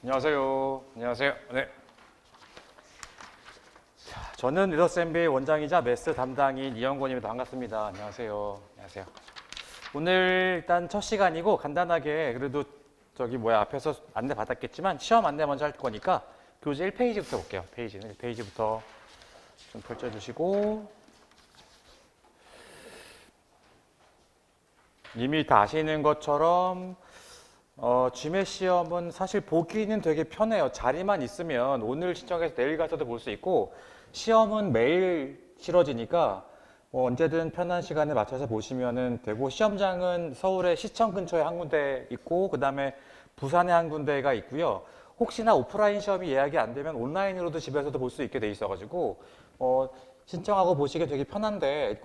안녕하세요. 안녕하세요. 네. 자, 저는 리더스 MBA 원장이자 매스 담당인 이영권입니다. 반갑습니다. 안녕하세요. 안녕하세요. 오늘 일단 첫 시간이고 간단하게 그래도 앞에서 안내 받았겠지만 시험 안내 먼저 할 거니까 교재 1페이지부터 볼게요. 페이지는 1페이지부터 좀 펼쳐주시고 이미 다 아시는 것처럼 GMAT 시험은 사실 보기는 되게 편해요. 자리만 있으면 오늘 신청해서 내일 가서도 볼 수 있고 시험은 매일 치러지니까 언제든 편한 시간에 맞춰서 보시면 되고 시험장은 서울의 시청 근처에 한 군데 있고 그 다음에 부산에 한 군데가 있고요. 혹시나 오프라인 시험이 예약이 안 되면 온라인으로도 집에서도 볼 수 있게 돼 있어가지고 신청하고 보시기 되게 편한데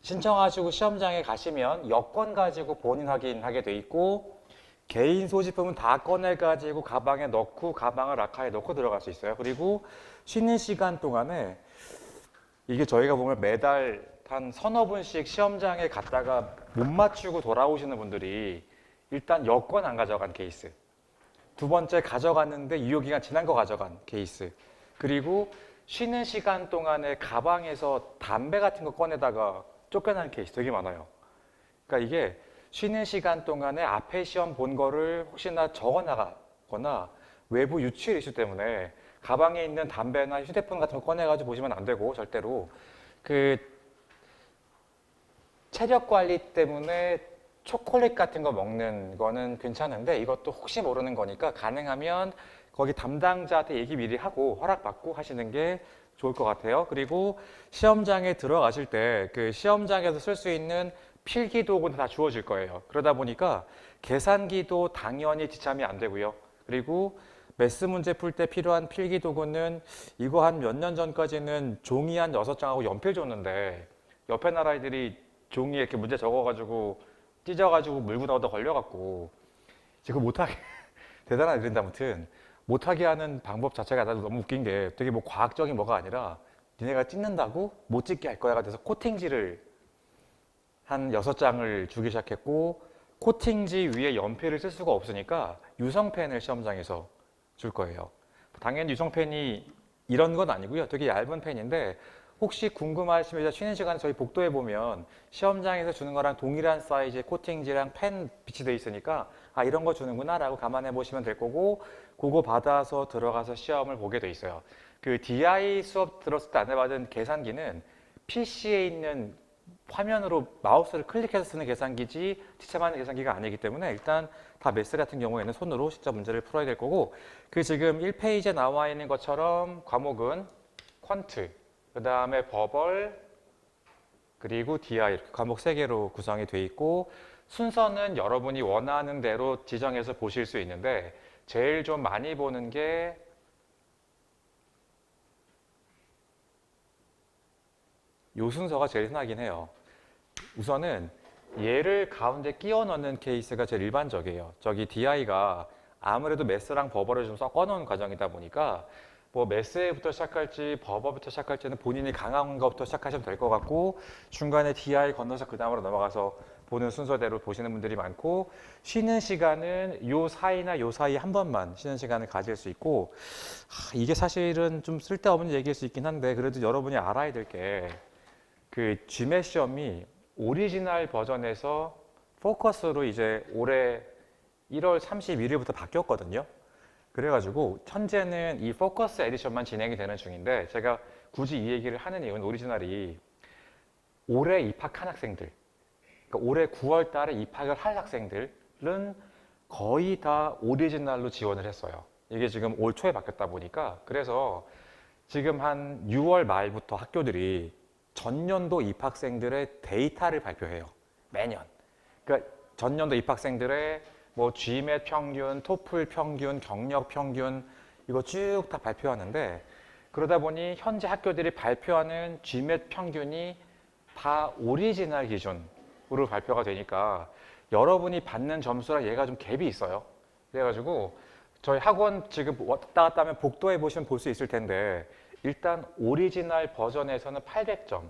신청하시고 시험장에 가시면 여권 가지고 본인 확인하게 돼 있고 개인 소지품은 다 꺼내가지고 가방에 넣고 가방을 라카에 넣고 들어갈 수 있어요. 그리고 쉬는 시간 동안에 이게 저희가 보면 매달 한 서너 분씩 시험장에 갔다가 못 맞추고 돌아오시는 분들이 일단 여권 안 가져간 케이스, 두 번째 가져갔는데 유효기간 지난 거 가져간 케이스, 그리고 쉬는 시간 동안에 가방에서 담배 같은 거 꺼내다가 쫓겨나는 케이스 되게 많아요. 그러니까 이게 쉬는 시간 동안에 앞에 시험 본 거를 혹시나 적어 나가거나 외부 유출 이슈 때문에 가방에 있는 담배나 휴대폰 같은 거 꺼내가지고 보시면 안 되고 절대로 체력 관리 때문에 초콜릿 같은 거 먹는 거는 괜찮은데 이것도 혹시 모르는 거니까 가능하면 거기 담당자한테 얘기 미리 하고 허락받고 하시는 게 좋을 것 같아요. 그리고 시험장에 들어가실 때 시험장에서 쓸 수 있는 필기 도구는 다 주어질 거예요. 그러다 보니까 계산기도 당연히 지참이 안 되고요. 그리고 매스 문제 풀 때 필요한 필기 도구는 이거 한 몇 년 전까지는 종이 한 6장하고 연필 줬는데 옆에 나라 애들이 종이에 이렇게 문제 적어가지고 찢어가지고 물고 나오다 걸려갖고 지금 못하게 대단한 애들인데 아무튼 못하게 하는 방법 자체가 나도 너무 웃긴 게 되게 과학적인 뭐가 아니라 니네가 찢는다고 못 찢게 할 거야가 돼서 코팅지를 한 6장을 주기 시작했고 코팅지 위에 연필을 쓸 수가 없으니까 유성펜을 시험장에서 줄 거예요. 당연히 유성펜이 이런 건 아니고요. 되게 얇은 펜인데 혹시 궁금하시면 쉬는 시간에 저희 복도에 보면 시험장에서 주는 거랑 동일한 사이즈의 코팅지랑 펜 비치되어 있으니까 아 이런 거 주는구나 라고 감안해 보시면 될 거고 그거 받아서 들어가서 시험을 보게 돼 있어요. DI 수업 들었을 때 안내받은 계산기는 PC에 있는 화면으로 마우스를 클릭해서 쓰는 계산기지 지참하는 계산기가 아니기 때문에 일단 다 매스 같은 경우에는 손으로 직접 문제를 풀어야 될 거고 지금 1페이지에 나와 있는 것처럼 과목은 퀀트, 그 다음에 버벌, 그리고 DI 이렇게 과목 3개로 구성이 돼 있고 순서는 여러분이 원하는 대로 지정해서 보실 수 있는데 제일 좀 많이 보는 게 요 순서가 제일 흔하긴 해요. 우선은 얘를 가운데 끼워 넣는 케이스가 제일 일반적이에요. DI가 아무래도 매스랑 버벌을 좀 섞어 놓은 과정이다 보니까 매스부터 시작할지 버벌부터 시작할지는 본인이 강한 것부터 시작하시면 될 것 같고 중간에 DI 건너서 그 다음으로 넘어가서 보는 순서대로 보시는 분들이 많고 쉬는 시간은 요 사이나 요 사이 한 번만 쉬는 시간을 가질 수 있고 이게 사실은 좀 쓸데없는 얘기일 수 있긴 한데 그래도 여러분이 알아야 될 게 GMAT 시험이 오리지널 버전에서 포커스로 이제 올해 1월 31일부터 바뀌었거든요. 그래가지고 현재는 이 포커스 에디션만 진행이 되는 중인데 제가 굳이 이 얘기를 하는 이유는 오리지널이 올해 입학한 학생들, 그러니까 올해 9월 달에 입학을 할 학생들은 거의 다 오리지널로 지원을 했어요. 이게 지금 올 초에 바뀌었다 보니까 그래서 지금 한 6월 말부터 학교들이 전년도 입학생들의 데이터를 발표해요. 매년. 그러니까 전년도 입학생들의 GMAT 평균, 토플 평균, 경력 평균 이거 쭉 다 발표하는데 그러다 보니 현재 학교들이 발표하는 GMAT 평균이 다 오리지널 기준으로 발표가 되니까 여러분이 받는 점수랑 얘가 좀 갭이 있어요. 그래가지고 저희 학원 지금 왔다 갔다 하면 복도에 보시면 볼 수 있을 텐데 일단 오리지널 버전에서는 800점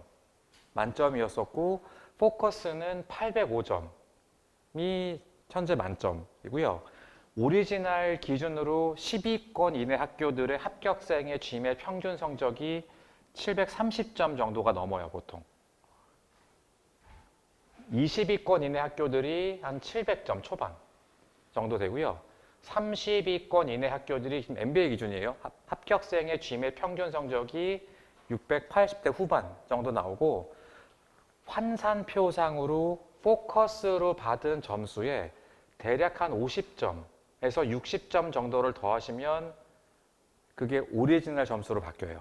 만점이었었고 포커스는 805점이 현재 만점이고요. 오리지널 기준으로 10위권 이내 학교들의 합격생의 GMAT 평균 성적이 730점 정도가 넘어요, 보통. 20위권 이내 학교들이 한 700점 초반 정도 되고요. 30위권 이내 학교들이 지금 MBA 기준이에요. 합격생의 GMAT 평균 성적이 680대 후반 정도 나오고, 환산표상으로 포커스로 받은 점수에 대략 한 50점에서 60점 정도를 더하시면 그게 오리지널 점수로 바뀌어요.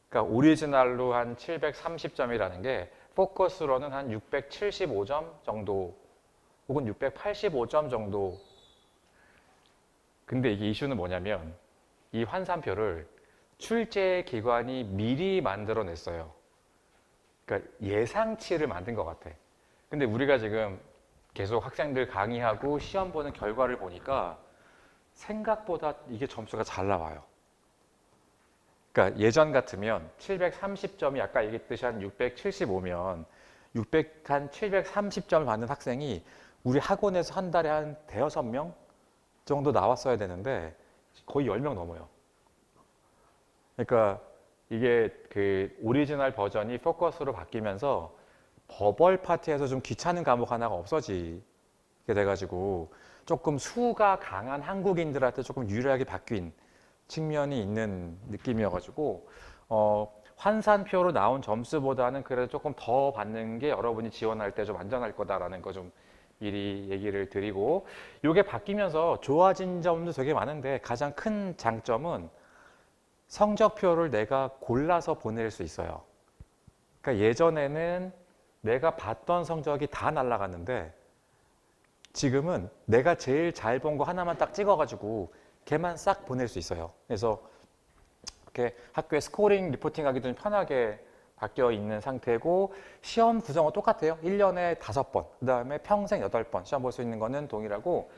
그러니까 오리지널로 한 730점이라는 게 포커스로는 한 675점 정도 혹은 685점 정도. 근데 이게 이슈는 뭐냐면 이 환산표를 출제 기관이 미리 만들어냈어요. 그러니까 예상치를 만든 것 같아. 근데 우리가 지금 계속 학생들 강의하고 시험 보는 결과를 보니까 생각보다 이게 점수가 잘 나와요. 그러니까 예전 같으면 730점이 아까 얘기했듯이 한 675면 한 730점을 받는 학생이 우리 학원에서 한 달에 한 대여섯 명 정도 나왔어야 되는데 거의 10명 넘어요. 그러니까 이게 그 오리지널 버전이 포커스로 바뀌면서 버벌 파트에서 좀 귀찮은 과목 하나가 없어지게 돼가지고 조금 수가 강한 한국인들한테 조금 유리하게 바뀐 측면이 있는 느낌이어가지고 환산표로 나온 점수보다는 그래도 조금 더 받는 게 여러분이 지원할 때 좀 안전할 거다라는 거 좀 미리 얘기를 드리고, 이게 바뀌면서 좋아진 점도 되게 많은데 가장 큰 장점은 성적표를 내가 골라서 보낼 수 있어요. 그러니까 예전에는 내가 봤던 성적이 다 날아갔는데 지금은 내가 제일 잘 본 거 하나만 딱 찍어가지고 걔만 싹 보낼 수 있어요. 그래서 이렇게 학교에 스코링 리포팅하기도 좀 편하게 바뀌어 있는 상태고, 시험 구성은 똑같아요. 1년에 5번, 그 다음에 평생 8번 시험 볼 수 있는 거는 동일하고,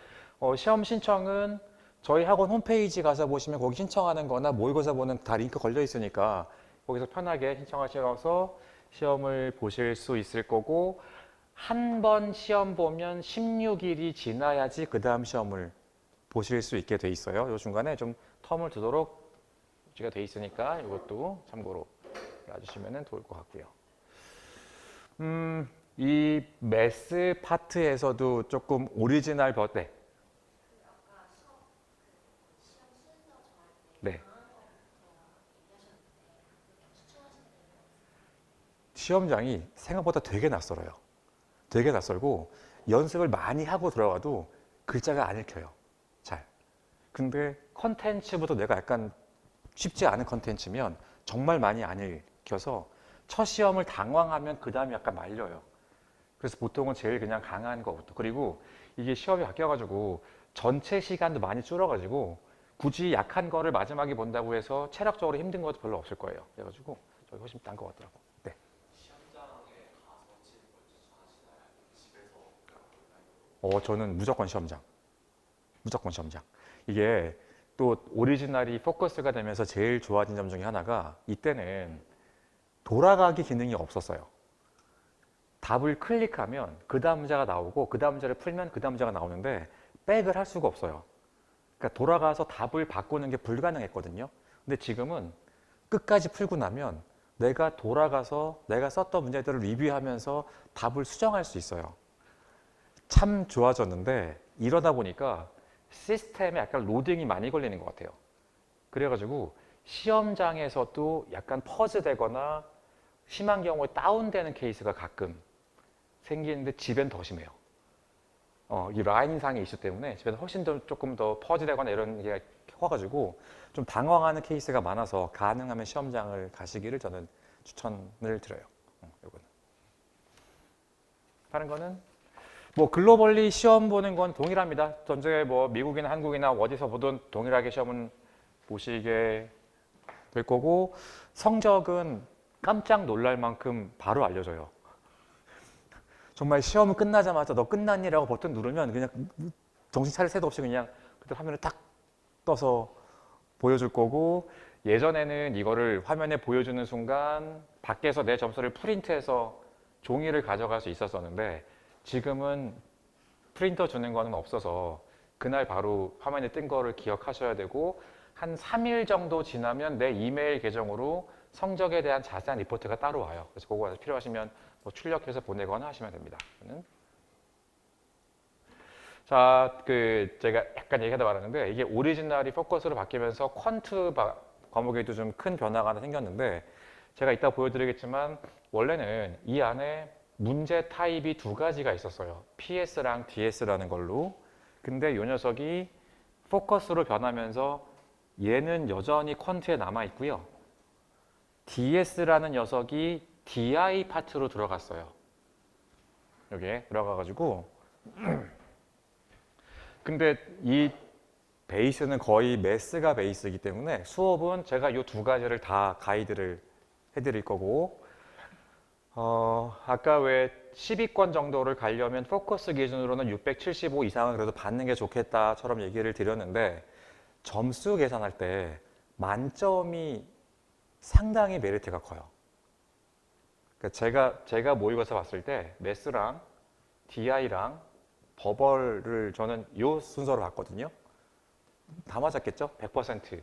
시험 신청은 저희 학원 홈페이지 가서 보시면 거기 신청하는 거나 모의고사 보는 다 링크 걸려 있으니까 거기서 편하게 신청하셔서 시험을 보실 수 있을 거고, 한 번 시험 보면 16일이 지나야지 그 다음 시험을 보실 수 있게 돼 있어요. 이 중간에 좀 텀을 두도록 유지가 돼 있으니까 이것도 참고로 놔주시면 좋을 것 같고요. 이 매스 파트에서도 조금 오리지널 네. 네. 시험장이 생각보다 되게 낯설어요. 되게 낯설고 연습을 많이 하고 들어가도 글자가 안 읽혀요. 잘. 근데 컨텐츠부터 내가 약간 쉽지 않은 컨텐츠면 정말 많이 안 읽혀서 첫 시험을 당황하면 그 다음에 약간 말려요. 그래서 보통은 제일 그냥 강한 거부터. 그리고 이게 시험이 바뀌어가지고 전체 시간도 많이 줄어가지고 굳이 약한 거를 마지막에 본다고 해서 체력적으로 힘든 것도 별로 없을 거예요. 그래가지고 저기 훨씬 딴 것 같더라고. 네. 저는 무조건 시험장. 무조건 시험장. 이게 또 오리지널이 포커스가 되면서 제일 좋아진 점 중에 하나가, 이때는 돌아가기 기능이 없었어요. 답을 클릭하면 그 다음 문제가 나오고 그 다음 문제를 풀면 그 다음 문제가 나오는데 백을 할 수가 없어요. 그러니까 돌아가서 답을 바꾸는 게 불가능했거든요. 근데 지금은 끝까지 풀고 나면 내가 돌아가서 내가 썼던 문제들을 리뷰하면서 답을 수정할 수 있어요. 참 좋아졌는데 이러다 보니까 시스템에 약간 로딩이 많이 걸리는 것 같아요. 그래가지고 시험장에서도 약간 퍼즈되거나 심한 경우에 다운되는 케이스가 가끔 생기는데 집엔 더 심해요. 이 라인상의 이슈 때문에 집에서 훨씬 더 조금 더 퍼즈되거나 이런 게 커가지고 좀 당황하는 케이스가 많아서 가능하면 시험장을 가시기를 저는 추천을 드려요. 요거는. 다른 거는 뭐 글로벌리 시험 보는 건 동일합니다. 전체 뭐 미국이나 한국이나 어디서 보든 동일하게 시험은 보시게 될 거고, 성적은 깜짝 놀랄 만큼 바로 알려줘요. 정말 시험 끝나자마자 너 끝났니라고 버튼 누르면 그냥 정신 차릴 새도 없이 그냥 그때 화면을 딱 떠서 보여줄 거고, 예전에는 이거를 화면에 보여주는 순간 밖에서 내 점수를 프린트해서 종이를 가져갈 수 있었었는데 지금은 프린터 주는 거는 없어서 그날 바로 화면에 뜬 거를 기억하셔야 되고 한 3일 정도 지나면 내 이메일 계정으로 성적에 대한 자세한 리포트가 따로 와요. 그래서 그거 필요하시면 뭐 출력해서 보내거나 하시면 됩니다. 자, 제가 약간 얘기하다 말았는데 이게 오리지널이 포커스로 바뀌면서 퀀트 과목에도 좀 큰 변화가 하나 생겼는데 제가 이따 보여드리겠지만 원래는 이 안에 문제 타입이 두 가지가 있었어요. PS랑 DS라는 걸로. 근데 이 녀석이 포커스로 변하면서 얘는 여전히 퀀트에 남아 있고요. DS라는 녀석이 DI 파트로 들어갔어요. 여기에 들어가가지고 근데 이 베이스는 거의 매스가 베이스이기 때문에 수업은 제가 이 두 가지를 다 가이드를 해드릴 거고 아까 왜 10위권 정도를 가려면 포커스 기준으로는 675 이상은 그래도 받는 게 좋겠다처럼 얘기를 드렸는데 점수 계산할 때 만점이 상당히 메리트가 커요. 그러니까 제가 모의고사 봤을 때 매스랑 DI랑 버벌을 저는 이 순서로 봤거든요. 다 맞았겠죠? 100%.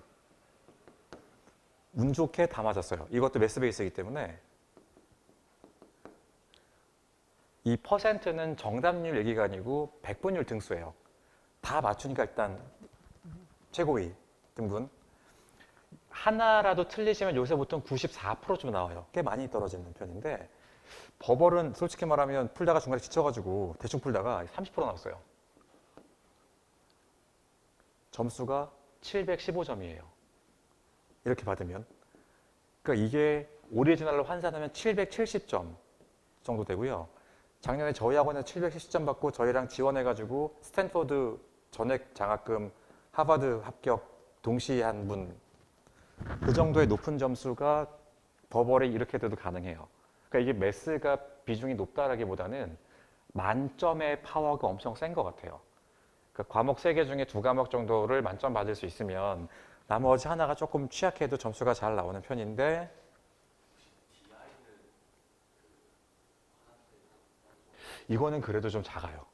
운 좋게 다 맞았어요. 이것도 매스 베이스이기 때문에 이 퍼센트는 정답률 얘기가 아니고 백분율 등수예요. 다 맞추니까 일단 최고위 등분. 하나라도 틀리시면 요새 보통 94%쯤 나와요. 꽤 많이 떨어지는 편인데 버벌은 솔직히 말하면 풀다가 중간에 지쳐가지고 대충 풀다가 30% 나왔어요. 점수가 715점이에요. 이렇게 받으면. 그러니까 이게 오리지널로 환산하면 770점 정도 되고요. 작년에 저희 학원에서 770점 받고 저희랑 지원해가지고 스탠포드 전액 장학금 하버드 합격 동시에 한 분. 그 정도의 높은 점수가 버벌이 이렇게 돼도 가능해요. 그러니까 이게 매스가 비중이 높다라기보다는 만점의 파워가 엄청 센 것 같아요. 그러니까 과목 3개 중에 2과목 정도를 만점 받을 수 있으면 나머지 하나가 조금 취약해도 점수가 잘 나오는 편인데 이거는 그래도 좀 작아요.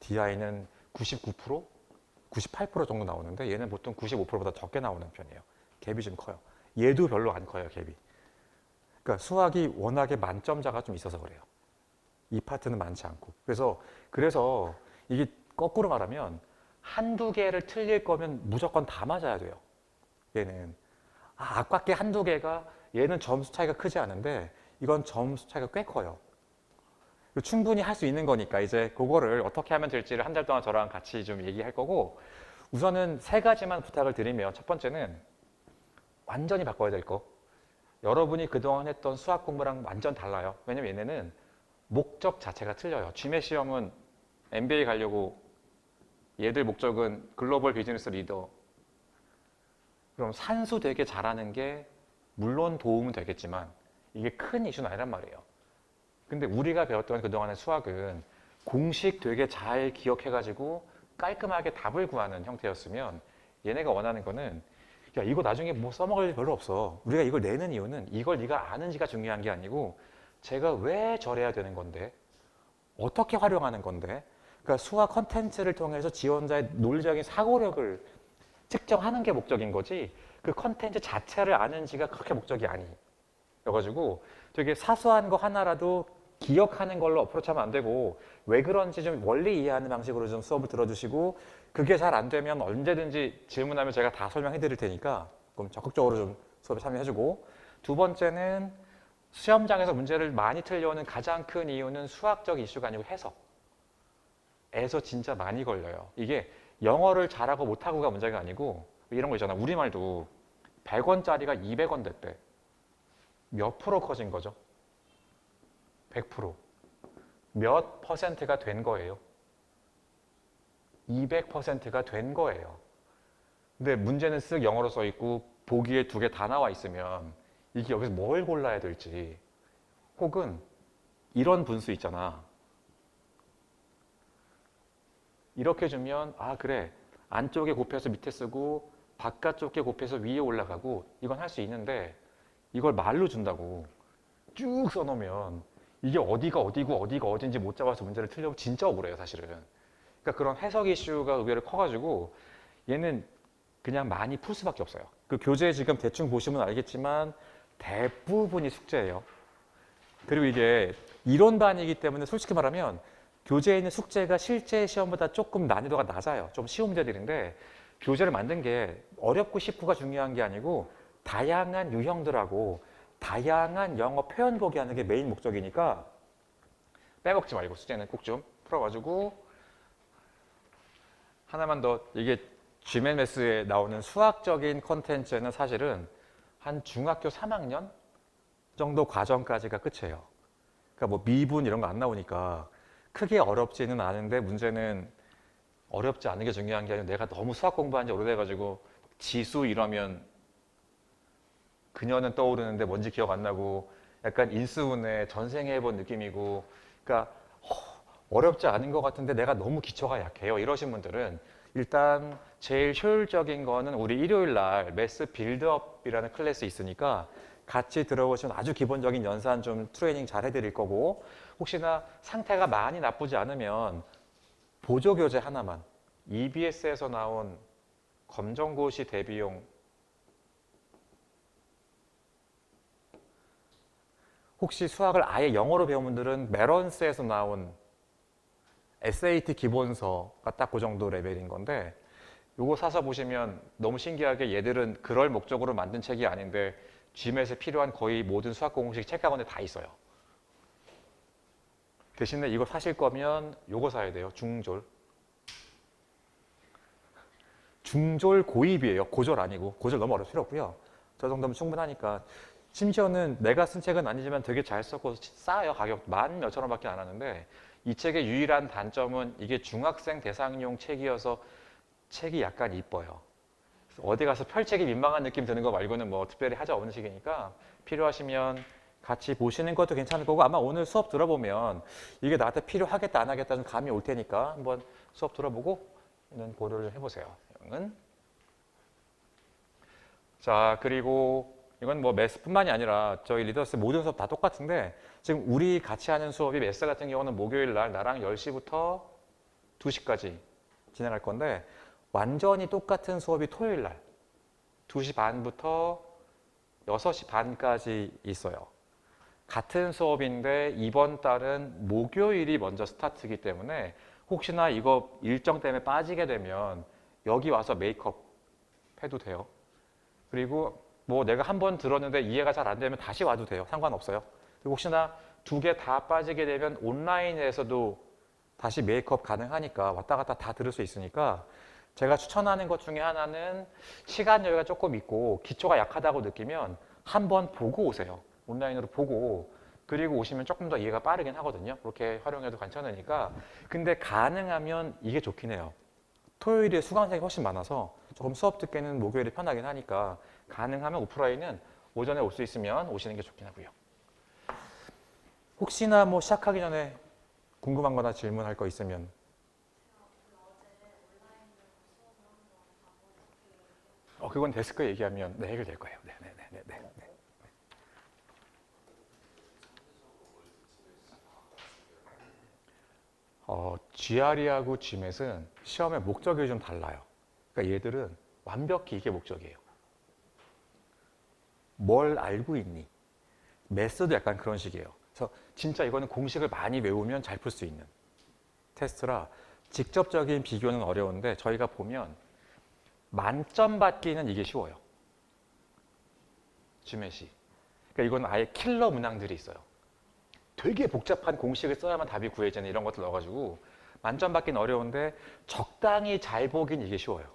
DI는 99%? 98% 정도 나오는데 얘는 보통 95%보다 적게 나오는 편이에요. 갭이 좀 커요. 얘도 별로 안 커요, 갭이. 그러니까 수학이 워낙에 만점자가 좀 있어서 그래요. 이 파트는 많지 않고. 그래서 이게 거꾸로 말하면 한두 개를 틀릴 거면 무조건 다 맞아야 돼요. 얘는. 아깝게 한두 개가 얘는 점수 차이가 크지 않은데 이건 점수 차이가 꽤 커요. 충분히 할 수 있는 거니까 이제 그거를 어떻게 하면 될지를 한 달 동안 저랑 같이 좀 얘기할 거고 우선은 3가지만 부탁을 드리면 첫 번째는 완전히 바꿔야 될 거. 여러분이 그동안 했던 수학 공부랑 완전 달라요. 왜냐면 얘네는 목적 자체가 틀려요. GMAT 시험은 MBA 가려고 얘들 목적은 글로벌 비즈니스 리더. 그럼 산수 되게 잘하는 게 물론 도움은 되겠지만 이게 큰 이슈는 아니란 말이에요. 근데 우리가 배웠던 그동안의 수학은 공식 되게 잘 기억해가지고 깔끔하게 답을 구하는 형태였으면 얘네가 원하는 거는 야 이거 나중에 뭐 써먹을 일 별로 없어. 우리가 이걸 내는 이유는 이걸 네가 아는지가 중요한 게 아니고 제가 왜 저래야 되는 건데 어떻게 활용하는 건데 그러니까 수학 컨텐츠를 통해서 지원자의 논리적인 사고력을 측정하는 게 목적인 거지 그 컨텐츠 자체를 아는지가 그렇게 목적이 아니여가지고 되게 사소한 거 하나라도 기억하는 걸로 어프로치하면 안 되고 왜 그런지 좀 원리 이해하는 방식으로 좀 수업을 들어주시고 그게 잘 안 되면 언제든지 질문하면 제가 다 설명해 드릴 테니까 그럼 적극적으로 좀 수업에 참여해주고 두 번째는 시험장에서 문제를 많이 틀려오는 가장 큰 이유는 수학적 이슈가 아니고 해석에서 진짜 많이 걸려요. 이게 영어를 잘하고 못하고가 문제가 아니고 이런 거 있잖아. 우리말도 100원짜리가 200원 됐대. 몇 프로 커진 거죠? 100%. 몇 퍼센트가 된 거예요? 200%가 된 거예요. 근데 문제는 쓱 영어로 써 있고 보기에 2개 다 나와 있으면 이게 여기서 뭘 골라야 될지 혹은 이런 분수 있잖아. 이렇게 주면 아 그래 안쪽에 곱해서 밑에 쓰고 바깥쪽에 곱해서 위에 올라가고 이건 할 수 있는데 이걸 말로 준다고 쭉 써놓으면 이게 어디가 어디고 어디가 어딘지 못 잡아서 문제를 틀려면 진짜 억울해요 사실은. 그러니까 그런 해석 이슈가 의외로 커가지고 얘는 그냥 많이 풀 수밖에 없어요. 그 교재 지금 대충 보시면 알겠지만 대부분이 숙제예요. 그리고 이게 이론반이기 때문에 솔직히 말하면 교재에 있는 숙제가 실제 시험보다 조금 난이도가 낮아요. 좀 쉬운 문제들인데 교재를 만든 게 어렵고 쉽고가 중요한 게 아니고 다양한 유형들하고 다양한 영어 표현 보기 하는 게 메인 목적이니까 빼먹지 말고 숙제는 꼭 좀 풀어가지고 하나만 더 이게 GMAT에 나오는 수학적인 컨텐츠는 사실은 한 중학교 3학년 정도 과정까지가 끝이에요. 그러니까 뭐 미분 이런 거 안 나오니까 크게 어렵지는 않은데 문제는 어렵지 않은 게 중요한 게 아니라 내가 너무 수학 공부한 지 오래돼가지고 지수 이러면 그녀는 떠오르는데 뭔지 기억 안 나고 약간 인수분해 전생에 해본 느낌이고 그러니까 어렵지 않은 것 같은데 내가 너무 기초가 약해요. 이러신 분들은 일단 제일 효율적인 거는 우리 일요일 날 매스 빌드업이라는 클래스 있으니까 같이 들어보시면 아주 기본적인 연산 좀 트레이닝 잘 해드릴 거고 혹시나 상태가 많이 나쁘지 않으면 보조교재 하나만 EBS에서 나온 검정고시 대비용 혹시 수학을 아예 영어로 배운 분들은 메런스에서 나온 SAT 기본서가 딱 그 정도 레벨인 건데 요거 사서 보시면 너무 신기하게 얘들은 그럴 목적으로 만든 책이 아닌데 GMAT에 필요한 거의 모든 수학 공식 책가운데 다 있어요. 대신에 이거 사실 거면 요거 사야 돼요. 중졸. 중졸 고입이에요. 고졸 아니고. 고졸 너무 어려울 필요 없고요. 저 정도면 충분하니까. 심지어는 내가 쓴 책은 아니지만 되게 잘 썼고 싸요. 가격 만 몇천 원밖에 안 하는데 이 책의 유일한 단점은 이게 중학생 대상용 책이어서 책이 약간 이뻐요. 어디 가서 펼치기 민망한 느낌 드는 거 말고는 뭐 특별히 하자 없는 식이니까 필요하시면 같이 보시는 것도 괜찮을 거고 아마 오늘 수업 들어보면 이게 나한테 필요하겠다 안 하겠다 는 감이 올 테니까 한번 수업 들어보고 고려를 해보세요. 자 그리고 이건 뭐 매스뿐만이 아니라 저희 리더스 모든 수업 다 똑같은데 지금 우리 같이 하는 수업이 매스 같은 경우는 목요일 날 나랑 10시부터 2시까지 진행할 건데 완전히 똑같은 수업이 토요일 날 2시 반부터 6시 반까지 있어요. 같은 수업인데 이번 달은 목요일이 먼저 스타트이기 때문에 혹시나 이거 일정 때문에 빠지게 되면 여기 와서 메이크업 해도 돼요. 그리고 뭐 내가 한 번 들었는데 이해가 잘 안 되면 다시 와도 돼요. 상관없어요. 그리고 혹시나 두 개 다 빠지게 되면 온라인에서도 다시 메이크업 가능하니까 왔다 갔다 다 들을 수 있으니까 제가 추천하는 것 중에 하나는 시간 여유가 조금 있고 기초가 약하다고 느끼면 한번 보고 오세요. 온라인으로 보고 그리고 오시면 조금 더 이해가 빠르긴 하거든요. 그렇게 활용해도 괜찮으니까 근데 가능하면 이게 좋긴 해요. 토요일에 수강생이 훨씬 많아서 조금 수업 듣기는 목요일이 편하긴 하니까 가능하면 오프라인은 오전에 올 수 있으면 오시는 게 좋긴 하고요. 혹시나 뭐 시작하기 전에 궁금한 거나 질문할 거 있으면 그건 데스크에 얘기하면 네, 해결될 거예요. 네. GRE하고 GMAT은 시험의 목적이 좀 달라요. 그러니까 얘들은 완벽히 이게 목적이에요. 뭘 알고 있니? 매스도 약간 그런 식이에요. 그래서 진짜 이거는 공식을 많이 외우면 잘 풀 수 있는 테스트라 직접적인 비교는 어려운데 저희가 보면 만점 받기는 이게 쉬워요. GMAT이. 그러니까 이건 아예 킬러 문항들이 있어요. 되게 복잡한 공식을 써야만 답이 구해지는 이런 것들 넣어가지고 만점 받기는 어려운데 적당히 잘 보긴 이게 쉬워요.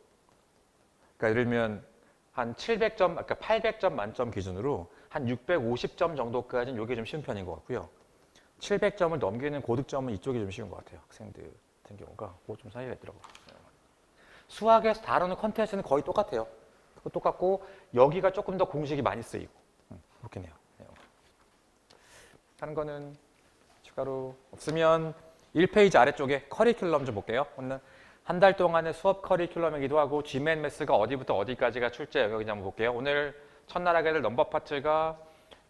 그러니까 예를 들면 한 700점, 아까 800점 만점 기준으로 한 650점 정도까지는 이게 좀 쉬운 편인 것 같고요. 700점을 넘기는 고득점은 이쪽이 좀 쉬운 것 같아요. 학생들 같은 경우가 그거 좀 사이가 있더라고요. 수학에서 다루는 컨텐츠는 거의 똑같아요. 똑같고 여기가 조금 더 공식이 많이 쓰이고 그렇긴 해요. 하는 거는 추가로 없으면 1페이지 아래쪽에 커리큘럼 좀 볼게요. 오늘 한 달 동안의 수업 커리큘럼이기도 하고 GMAT 매스가 어디부터 어디까지가 출제 영역이냐 한번 볼게요. 오늘 첫날 하게 될 넘버 파트가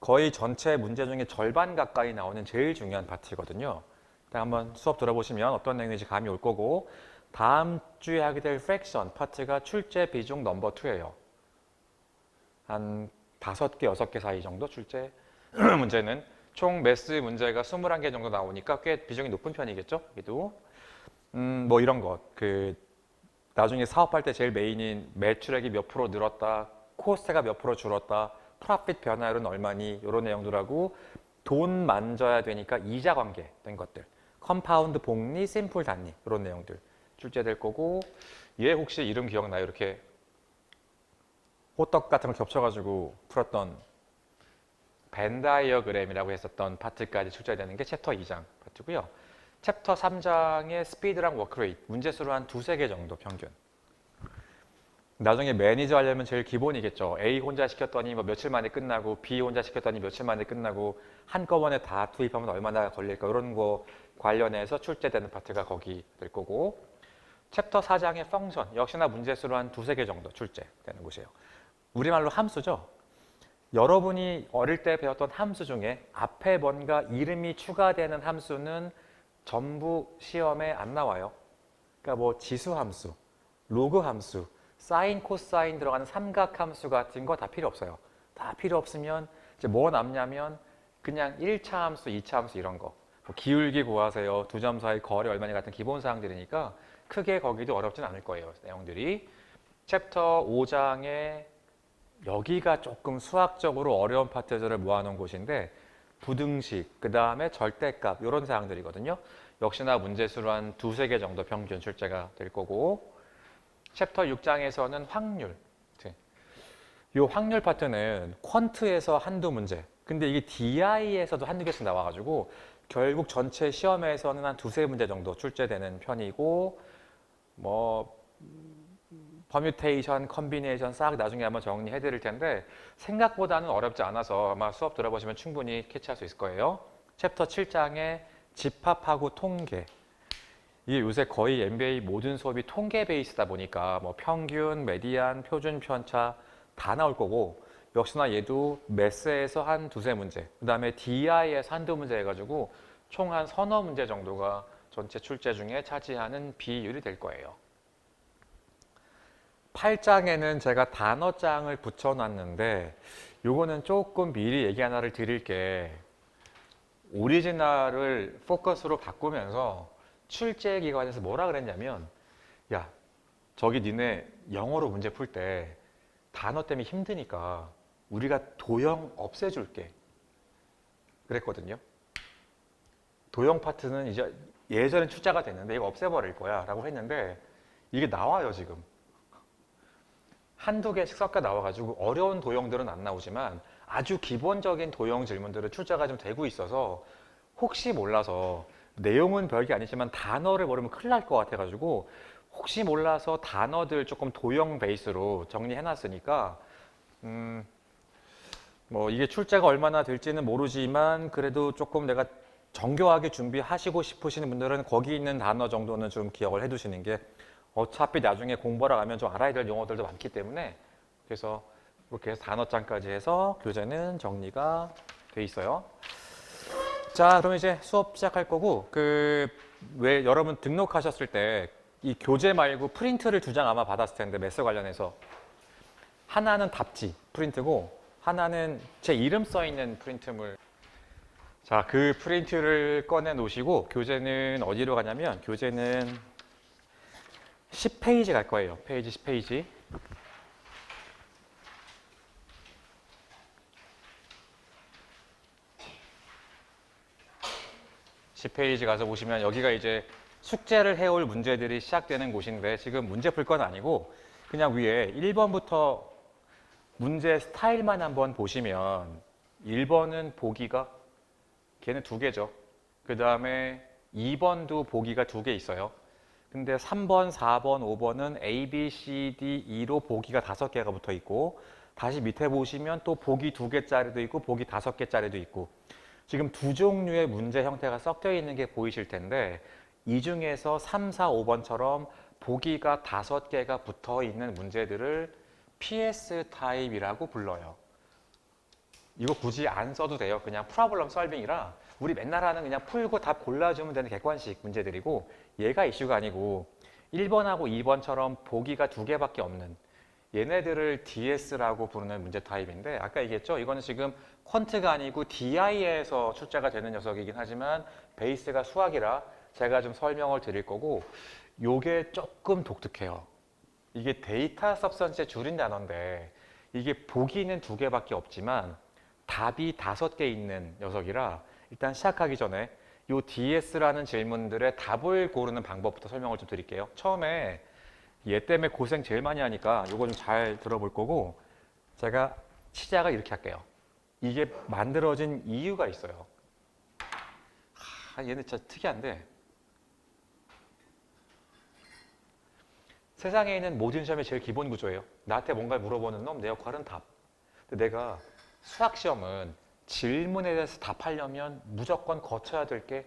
거의 전체 문제 중에 절반 가까이 나오는 제일 중요한 파트거든요. 한번 수업 들어보시면 어떤 내용인지 감이 올 거고, 다음 주에 하게 될 프랙션 파트가 출제 비중 넘버 2예요. 한 5개, 6개 사이 정도 출제 문제는 총 매스 문제가 21개 정도 나오니까 꽤 비중이 높은 편이겠죠. 여기도 뭐 이런 것, 나중에 사업할 때 제일 메인인 매출액이 몇 프로 늘었다, 코스트가 몇 프로 줄었다, 프로핏 변화율은 얼마니, 이런 내용들하고 돈 만져야 되니까 이자 관계 된 것들, 컴파운드 복리, 심플 단리, 이런 내용들 출제될 거고, 얘 혹시 이름 기억나요? 이렇게 호떡 같은 거 겹쳐가지고 풀었던 벤 다이어그램이라고 했었던 파트까지 출제되는 게 챕터 2장 파트고요. 챕터 3장의 스피드랑 워크레이트, 문제수로 한 2~3개 정도 평균. 나중에 매니저 하려면 제일 기본이겠죠. A 혼자 시켰더니 뭐 며칠 만에 끝나고, B 혼자 시켰더니 며칠 만에 끝나고, 한꺼번에 다 투입하면 얼마나 걸릴까, 이런 거 관련해서 출제되는 파트가 거기 될 거고, 챕터 4장의 펑션, 역시나 문제수로 한 2~3개 정도 출제되는 곳이에요. 우리말로 함수죠. 여러분이 어릴 때 배웠던 함수 중에 앞에 뭔가 이름이 추가되는 함수는 전부 시험에 안 나와요. 그러니까 뭐 지수함수, 로그함수, 사인, 코사인 들어가는 삼각함수 같은 거 다 필요 없어요. 다 필요 없으면 이제 뭐 남냐면 그냥 1차 함수, 2차 함수 이런 거. 뭐 기울기 구하세요, 두 점 사이 거리 얼마니 같은 기본 사항들이니까 크게 거기도 어렵진 않을 거예요. 내용들이. 챕터 5장에 여기가 조금 수학적으로 어려운 파트들을 모아놓은 곳인데, 부등식, 그 다음에 절대값, 이런 사항들이거든요. 역시나 문제수로 한 2~3개 정도 평균 출제가 될 거고, 챕터 6장에서는 확률. 이 확률 파트는 퀀트에서 한두 문제, 근데 이게 DI에서도 한두 개씩 나와가지고 결국 전체 시험에서는 한 2~3문제 정도 출제되는 편이고, 뭐 퍼뮤테이션, 컨비네이션 싹 나중에 한번 정리해 드릴 텐데 생각보다는 어렵지 않아서 아마 수업 들어보시면 충분히 캐치할 수 있을 거예요. 챕터 7장에 집합하고 통계. 이게 요새 거의 MBA 모든 수업이 통계 베이스다 보니까 뭐 평균, 메디안, 표준 편차 다 나올 거고, 역시나 얘도 매스에서 한 2~3문제, 그 다음에 DI에서 한두 문제 해가지고 총 한 3~4문제 정도가 전체 출제 중에 차지하는 비율이 될 거예요. 8장에는 제가 단어장을 붙여놨는데, 요거는 조금 미리 얘기 하나를 드릴게. 오리지널을 포커스로 바꾸면서 출제 기관에서 뭐라 그랬냐면, 야, 저기 니네 영어로 문제 풀 때 단어 때문에 힘드니까 우리가 도형 없애줄게 그랬거든요. 도형 파트는 이제 예전에 출제가 됐는데 이거 없애버릴 거야 라고 했는데, 이게 나와요 지금. 한두 개씩 섞여 나와가지고 어려운 도형들은 안 나오지만 아주 기본적인 도형 질문들은 출제가 좀 되고 있어서, 혹시 몰라서 내용은 별게 아니지만 단어를 모르면 큰일 날 것 같아가지고 혹시 몰라서 단어들 조금 도형 베이스로 정리해놨으니까 뭐 이게 출제가 얼마나 될지는 모르지만 그래도 조금 내가 정교하게 준비하시고 싶으시는 분들은 거기 있는 단어 정도는 좀 기억을 해두시는 게, 어차피 나중에 공부하러 가면 좀 알아야 될 용어들도 많기 때문에, 그래서 이렇게 해서 단어장까지 해서 교재는 정리가 돼 있어요. 자, 그럼 이제 수업 시작할 거고, 왜 여러분 등록하셨을 때 이 교재 말고 프린트를 2장 아마 받았을 텐데, 매스 관련해서 하나는 답지 프린트고 하나는 제 이름 써 있는 프린트물. 자, 그 프린트를 꺼내 놓으시고 교재는 어디로 가냐면, 교재는 10페이지 갈 거예요. 페이지 10페이지. 가서 보시면 여기가 이제 숙제를 해올 문제들이 시작되는 곳인데, 지금 문제 풀 건 아니고 그냥 위에 1번부터 문제 스타일만 한번 보시면, 1번은 보기가 걔는 2개죠. 그 다음에 2번도 보기가 2개 있어요. 근데 3번, 4번, 5번은 A, B, C, D, E로 보기가 5개가 붙어 있고, 다시 밑에 보시면 또 보기 2개짜리도 있고 보기 5개짜리도 있고, 지금 2종류의 문제 형태가 섞여 있는 게 보이실 텐데, 이 중에서 3, 4, 5번처럼 보기가 5개가 붙어 있는 문제들을 PS 타입이라고 불러요. 이거 굳이 안 써도 돼요. 그냥 프로블럼 설빙이라 우리 맨날 하는 그냥 풀고 답 골라주면 되는 객관식 문제들이고 얘가 이슈가 아니고 1번하고 2번처럼 보기가 2개밖에 없는 얘네들을 DS라고 부르는 문제 타입인데 아까 얘기했죠? 이거는 지금 퀀트가 아니고 DI에서 출제가 되는 녀석이긴 하지만 베이스가 수학이라 제가 좀 설명을 드릴 거고 요게 조금 독특해요. 이게 데이터 서브스턴스의 줄인 단어인데 이게 보기는 2개밖에 없지만 답이 5개 있는 녀석이라 일단 시작하기 전에 요 DS라는 질문들의 답을 고르는 방법부터 설명을 좀 드릴게요. 처음에 얘 때문에 고생 제일 많이 하니까 요거 좀 잘 들어볼 거고 제가 시작을 이렇게 할게요. 이게 만들어진 이유가 있어요. 얘는 진짜 특이한데 세상에 있는 모든 시험의 제일 기본 구조예요. 나한테 뭔가를 물어보는 놈, 내 역할은 답. 근데 내가 수학 시험은 질문에 대해서 답하려면 무조건 거쳐야 될 게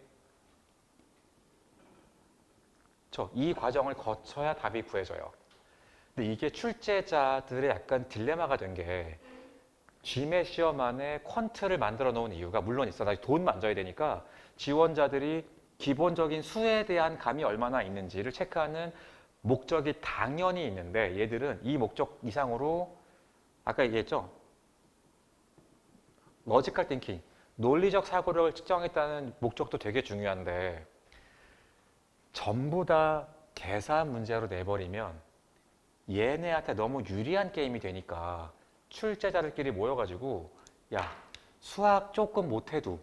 이 과정을 거쳐야 답이 구해져요. 근데 이게 출제자들의 약간 딜레마가 된 게 GMAT 시험 안에 퀀트를 만들어 놓은 이유가 물론 있어. 나 돈 만져야 되니까 지원자들이 기본적인 수에 대한 감이 얼마나 있는지를 체크하는 목적이 당연히 있는데 얘들은 이 목적 이상으로 아까 얘기했죠? 러지컬 띵킹, 논리적 사고를 측정했다는 목적도 되게 중요한데 전부 다 계산 문제로 내버리면 얘네한테 너무 유리한 게임이 되니까 출제자들끼리 모여가지고 야 수학 조금 못해도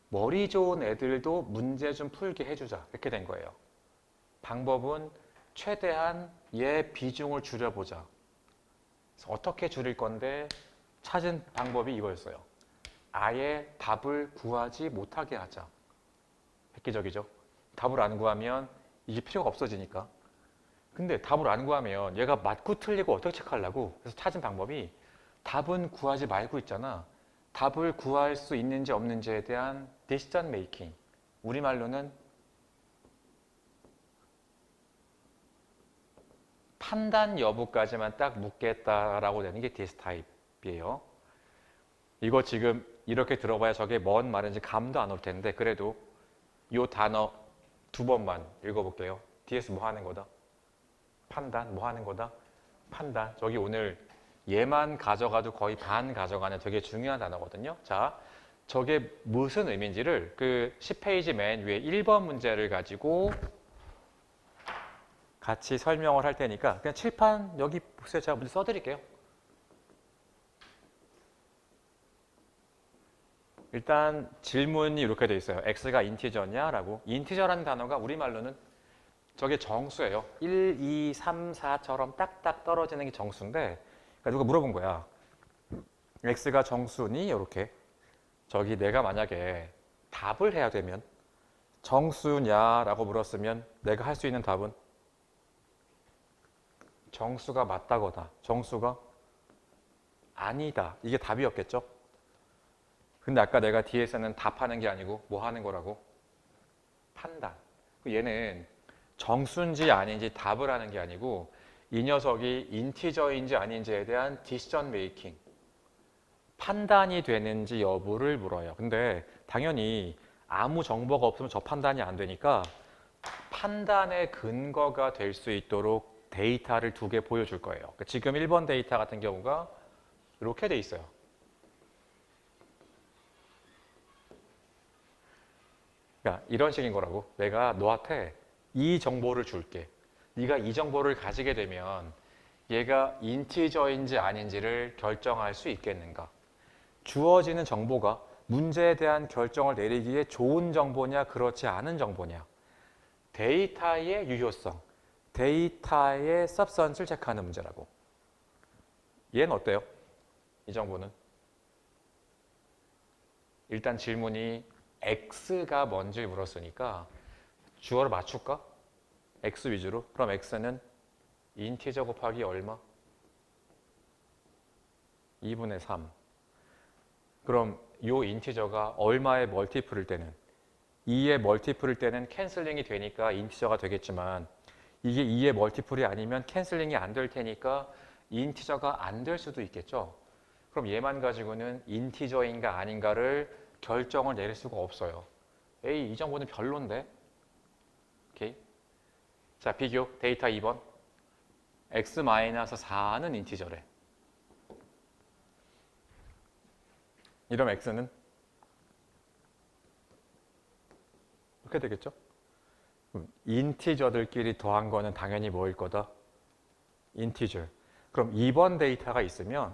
머리 좋은 애들도 문제 좀 풀게 해주자 이렇게 된 거예요. 방법은 최대한 얘 비중을 줄여보자. 그래서 어떻게 줄일 건데 찾은 방법이 이거였어요. 아예 답을 구하지 못하게 하자. 획기적이죠. 답을 안 구하면 이게 필요가 없어지니까. 근데 답을 안 구하면 얘가 맞고 틀리고 어떻게 체크하려고. 그래서 찾은 방법이 답은 구하지 말고 있잖아. 답을 구할 수 있는지 없는지에 대한 decision making. 우리말로는 판단 여부까지만 딱 묻겠다라고 되는 게 DS 타입이에요. 이거 지금 이렇게 들어봐야 저게 뭔 말인지 감도 안 올 텐데 그래도 이 단어 2번만 읽어볼게요. DS 뭐 하는 거다? 판단. 뭐 하는 거다? 판단. 저기 오늘 얘만 가져가도 거의 반 가져가는 되게 중요한 단어거든요. 자, 저게 무슨 의미인지를 그 10페이지 맨 위에 1번 문제를 가지고 같이 설명을 할 테니까 그냥 칠판 여기 보세요. 제가 문제 써드릴게요. 일단 질문이 이렇게 돼 있어요. x가 인티저냐? 라고. 인티저라는 단어가 우리말로는 저게 정수예요. 1, 2, 3, 4처럼 딱딱 떨어지는 게 정수인데 그러니까 누가 물어본 거야. x가 정수니? 이렇게. 저기 내가 만약에 답을 해야 되면 정수냐라고 물었으면 내가 할 수 있는 답은 정수가 맞다거나 정수가 아니다. 이게 답이었겠죠? 근데 아까 내가 뒤에서는 답하는 게 아니고 뭐 하는 거라고? 판단. 얘는 정수인지 아닌지 답을 하는 게 아니고 이 녀석이 인티저인지 아닌지에 대한 디시전 메이킹. 판단이 되는지 여부를 물어요. 근데 당연히 아무 정보가 없으면 저 판단이 안 되니까 판단의 근거가 될 수 있도록 데이터를 2개 보여줄 거예요. 그러니까 지금 1번 데이터 같은 경우가 이렇게 돼 있어요. 그러니까 이런 식인 거라고. 내가 너한테 이 정보를 줄게. 네가 이 정보를 가지게 되면 얘가 인티저인지 아닌지를 결정할 수 있겠는가. 주어지는 정보가 문제에 대한 결정을 내리기에 좋은 정보냐 그렇지 않은 정보냐. 데이터의 유효성, 데이터의 서브스턴스를 체크하는 문제라고. 얘는 어때요? 이 정보는? 일단 질문이 x가 뭔지 물었으니까 주어를 맞출까? x 위주로. 그럼 x는 인티저 곱하기 얼마? 2분의 3. 그럼 이 인티저가 얼마의 멀티플일 때는 2의 멀티플일 때는 캔슬링이 되니까 인티저가 되겠지만 이게 2의 멀티플이 아니면 캔슬링이 안 될 테니까 인티저가 안 될 수도 있겠죠. 그럼 얘만 가지고는 인티저인가 아닌가를 결정을 내릴 수가 없어요. A 이 정보는 별론데. 오케이. 자, 비교. 데이터 2번. x-4는 인티저래. 이러면 x는 이렇게 되겠죠? 인티저들끼리 더한 거는 당연히 뭐일 거다? 인티저. 그럼 2번 데이터가 있으면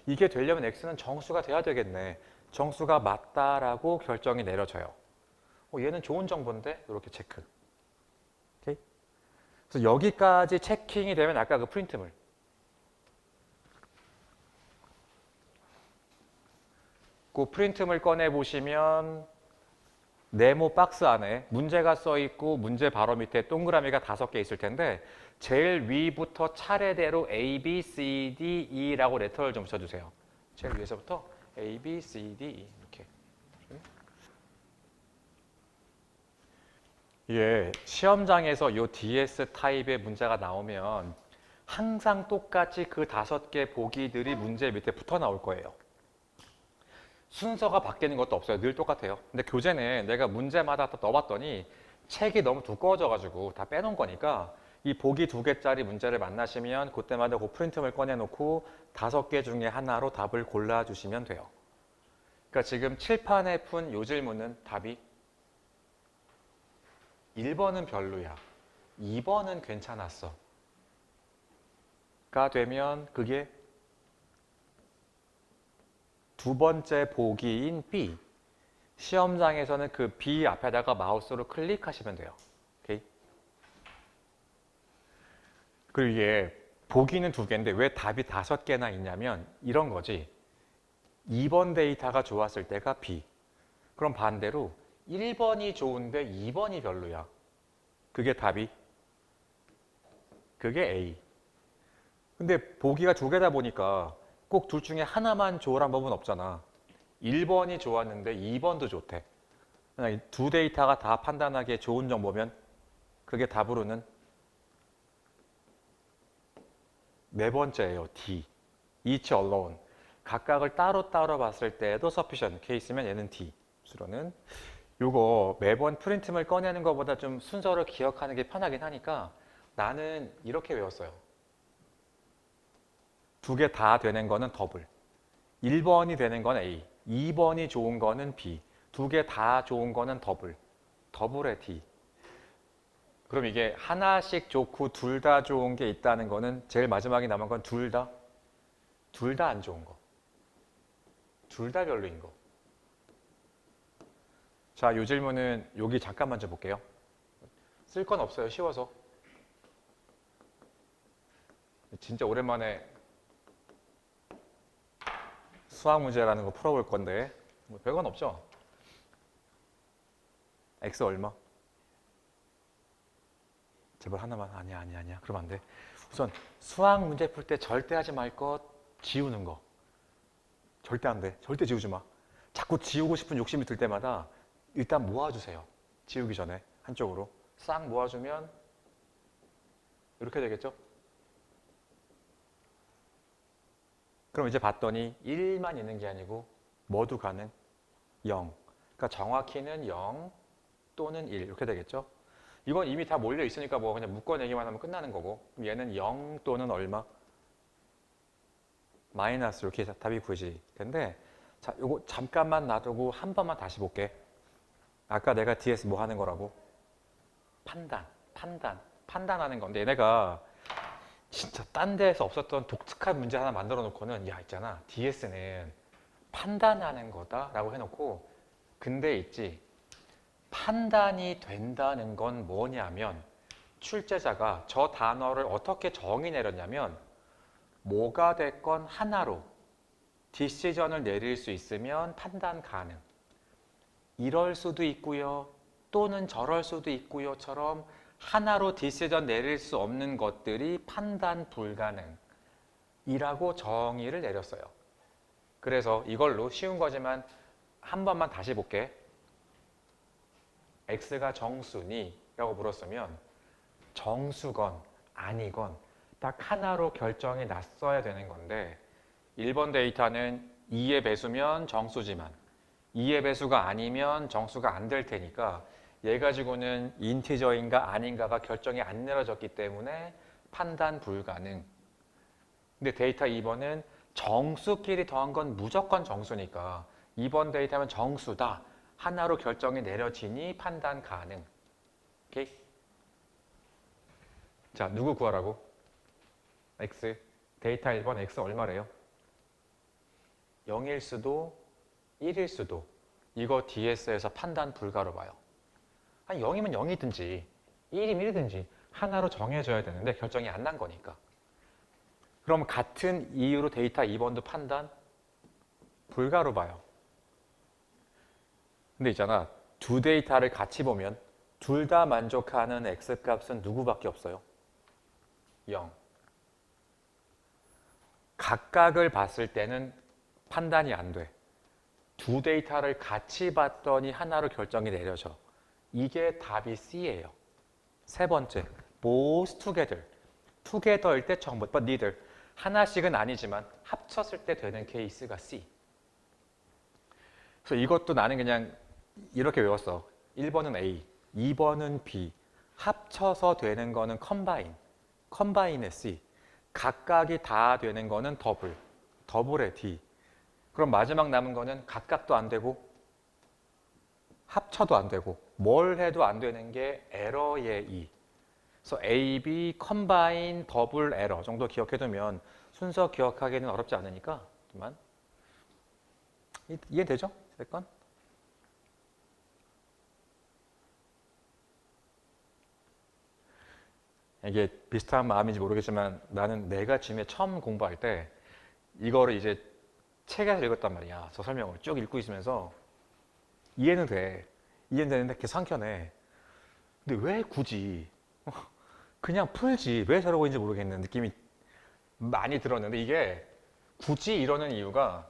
이게 되려면 x는 정수가 돼야 되겠네. 정수가 맞다라고 결정이 내려져요. 얘는 좋은 정보인데 이렇게 체크. 오케이? 그래서 여기까지 체킹이 되면 아까 그 프린트물. 그 프린트물 꺼내 보시면 네모 박스 안에 문제가 써 있고 문제 바로 밑에 동그라미가 5개 있을 텐데 제일 위부터 차례대로 A, B, C, D, E라고 레터를 좀 써주세요. 제일 위에서부터 A, B, C, D, E 이렇게. 이게 시험장에서 이 DS 타입의 문제가 나오면 항상 똑같이 그 5개 보기들이 문제 밑에 붙어 나올 거예요. 순서가 바뀌는 것도 없어요. 늘 똑같아요. 근데 교재는 내가 문제마다 다 넣어봤더니 책이 너무 두꺼워져가지고 다 빼놓은 거니까 이 보기 2개짜리 문제를 만나시면 그때마다 그 프린트물 꺼내놓고 5개 중에 하나로 답을 골라주시면 돼요. 그러니까 지금 칠판에 푼 이 질문은 답이 1번은 별로야. 2번은 괜찮았어. 가 되면 그게 두 번째 보기인 B. 시험장에서는 그 B 앞에다가 마우스로 클릭하시면 돼요. 오케이? 그리고 이게 보기는 2개인데 왜 답이 5개나 있냐면 이런 거지. 2번 데이터가 좋았을 때가 B. 그럼 반대로 1번이 좋은데 2번이 별로야. 그게 답이? 그게 A. 근데 보기가 2개다 보니까 꼭 둘 중에 하나만 좋으란 법은 없잖아. 1번이 좋았는데 2번도 좋대. 그냥 두 데이터가 다 판단하기에 좋은 정보면 그게 답으로는 네 번째예요. D. Each alone. 각각을 따로따로 봤을 때도 sufficient case면 얘는 D. 수로는 요거 매번 프린트물 꺼내는 것보다 좀 순서를 기억하는 게 편하긴 하니까 나는 이렇게 외웠어요. 2개 다 되는 거는 더블. 1번이 되는 건 A. 2번이 좋은 거는 B. 2개 다 좋은 거는 더블. 더블의 D. 그럼 이게 하나씩 좋고 둘 다 좋은 게 있다는 거는 제일 마지막에 남은 건 둘 다? 둘 다 안 좋은 거. 둘 다 별로인 거. 자, 이 질문은 여기 잠깐만 좀 볼게요. 쓸 건 없어요. 쉬워서. 진짜 오랜만에 수학 문제라는 거 풀어볼 건데 뭐 별건 없죠? X 얼마? 제발 하나만. 아니야. 그러면 안 돼. 우선 수학 문제 풀 때 절대 하지 말 것 지우는 거. 절대 안 돼. 절대 지우지 마. 자꾸 지우고 싶은 욕심이 들 때마다 일단 모아주세요. 지우기 전에 한쪽으로 싹 모아주면 이렇게 되겠죠? 그럼 이제 봤더니 1만 있는 게 아니고 뭐도 가능? 0. 그러니까 정확히는 0 또는 1 이렇게 되겠죠? 이건 이미 다 몰려 있으니까 뭐 그냥 묶어내기만 하면 끝나는 거고 그럼 얘는 0 또는 얼마? 마이너스 이렇게 해서 답이 구해질 텐데 자, 요거 잠깐만 놔두고 한 번만 다시 볼게. 아까 내가 DS 뭐 하는 거라고? 판단하는 건데 얘네가 진짜 딴 데에서 없었던 독특한 문제 하나 만들어 놓고는 야 있잖아 DS는 판단하는 거다 라고 해놓고 근데 있지 판단이 된다는 건 뭐냐면 출제자가 저 단어를 어떻게 정의 내렸냐면 뭐가 됐건 하나로 디시전을 내릴 수 있으면 판단 가능 이럴 수도 있고요 또는 저럴 수도 있고요처럼 하나로 디시전 내릴 수 없는 것들이 판단 불가능이라고 정의를 내렸어요. 그래서 이걸로 쉬운 거지만 한 번만 다시 볼게. X가 정수니? 라고 물었으면 정수건 아니건 딱 하나로 결정이 났어야 되는 건데 1번 데이터는 2의 배수면 정수지만 2의 배수가 아니면 정수가 안 될 테니까 얘 가지고는 인티저인가 아닌가가 결정이 안 내려졌기 때문에 판단 불가능. 근데 데이터 2번은 정수끼리 더한 건 무조건 정수니까 2번 데이터면 정수다. 하나로 결정이 내려지니 판단 가능. 오케이? 자, 누구 구하라고? X. 데이터 1번 X 얼마래요? 0일 수도 1일 수도. 이거 DS에서 판단 불가로 봐요. 아니 0이면 0이든지 1이면 1이든지 하나로 정해줘야 되는데 결정이 안 난 거니까. 그럼 같은 이유로 데이터 2번도 판단 불가로 봐요. 근데 있잖아. 두 데이터를 같이 보면 둘 다 만족하는 X값은 누구밖에 없어요? 0. 각각을 봤을 때는 판단이 안 돼. 두 데이터를 같이 봤더니 하나로 결정이 내려져. 이게 답이 C예요. 세 번째, both together. together일 때 전부, but neither. 하나씩은 아니지만 합쳤을 때 되는 케이스가 C. 그래서 이것도 나는 그냥 이렇게 외웠어. 1번은 A, 2번은 B. 합쳐서 되는 거는 combine. combine의 C. 각각이 다 되는 거는 더블. 더블의 D. 그럼 마지막 남은 거는 각각도 안 되고 합쳐도 안 되고 뭘 해도 안 되는 게 에러의 E. 그래서 A, B, combine, 더블 에러 정도 기억해두면 순서 기억하기는 어렵지 않으니까 그만. 이해되죠? 세 건? 이게 비슷한 마음인지 모르겠지만 나는 내가 지금에 처음 공부할 때 이거를 이제 책에서 읽었단 말이야. 저 설명을 쭉 읽고 있으면서 이해는 돼. 이해는 되는데 이렇게 상견해. 근데 왜 굳이 그냥 풀지 왜 저러고 있는지 모르겠는 느낌이 많이 들었는데 이게 굳이 이러는 이유가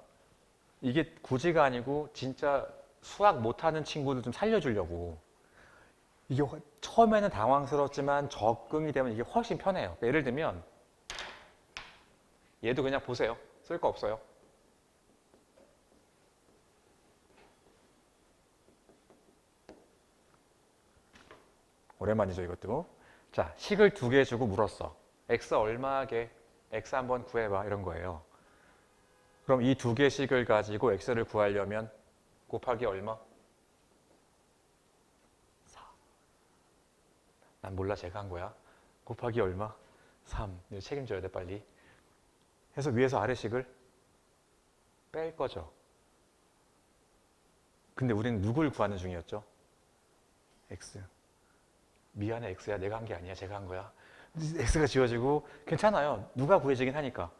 이게 굳이가 아니고 진짜 수학 못하는 친구들 좀 살려주려고. 이게 처음에는 당황스럽지만 적응이 되면 이게 훨씬 편해요. 그러니까 예를 들면 얘도 그냥 보세요. 쓸 거 없어요. 오랜만이죠 이것도. 자, 식을 2개 주고 물었어. X 얼마게? X 한번 구해봐 이런 거예요. 그럼 이 2개 식을 가지고 X를 구하려면 곱하기 얼마? 4. 난 몰라 제가 한 거야. 곱하기 얼마? 3. 이거 책임져야 돼 빨리. 해서 위에서 아래식을 뺄 거죠. 근데 우리는 누굴 구하는 중이었죠? X. 미안해 X야 내가 한 게 아니야 제가 한 거야. X가 지워지고 괜찮아요. 누가 구해지긴 하니까.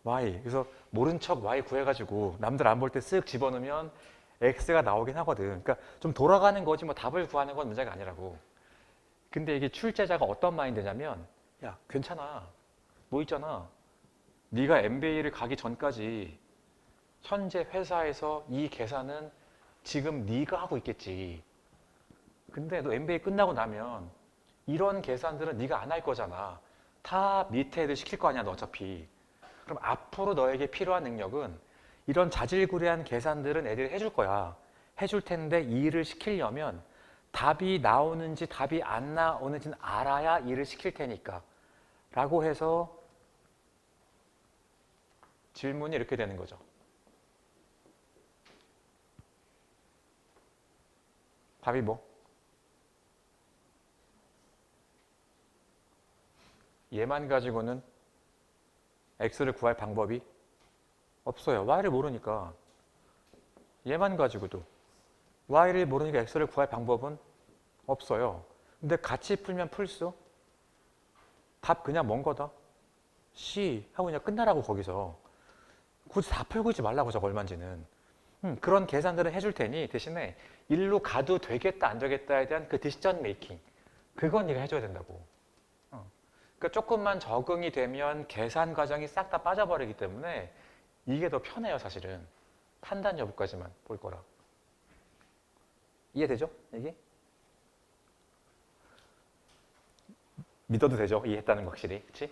Y. 그래서 모른 척 Y 구해가지고 남들 안 볼 때 쓱 집어넣으면 X가 나오긴 하거든. 그러니까 좀 돌아가는 거지 뭐 답을 구하는 건 문제가 아니라고. 근데 이게 출제자가 어떤 마인드냐면 야 괜찮아. 뭐 있잖아. 네가 MBA를 가기 전까지 현재 회사에서 이 계산은 지금 네가 하고 있겠지. 근데 너 MBA 끝나고 나면 이런 계산들은 네가 안 할 거잖아. 다 밑에 애들 시킬 거 아니야 너 어차피. 그럼 앞으로 너에게 필요한 능력은 이런 자질구레한 계산들은 애들이 해줄 거야. 해줄 텐데 이 일을 시키려면 답이 나오는지 답이 안 나오는지는 알아야 일을 시킬 테니까 라고 해서 질문이 이렇게 되는 거죠. 답이 뭐? 얘만 가지고는 X를 구할 방법이 없어요. Y를 모르니까. 얘만 가지고도 Y를 모르니까 X를 구할 방법은 없어요. 근데 같이 풀면 풀수? 답 그냥 먼 거다. C 하고 그냥 끝나라고 거기서. 굳이 다 풀고 있지 말라고 저거 얼마인지는. 그런 계산들은 해줄 테니 대신에 일로 가도 되겠다 안 되겠다에 대한 그 디시전 메이킹. 그건 네가 해줘야 된다고. 그러니까 조금만 적응이 되면 계산 과정이 싹 다 빠져버리기 때문에 이게 더 편해요 사실은. 판단 여부까지만 볼 거라. 이해되죠? 이게? 믿어도 되죠? 이해했다는 거 확실히. 그치?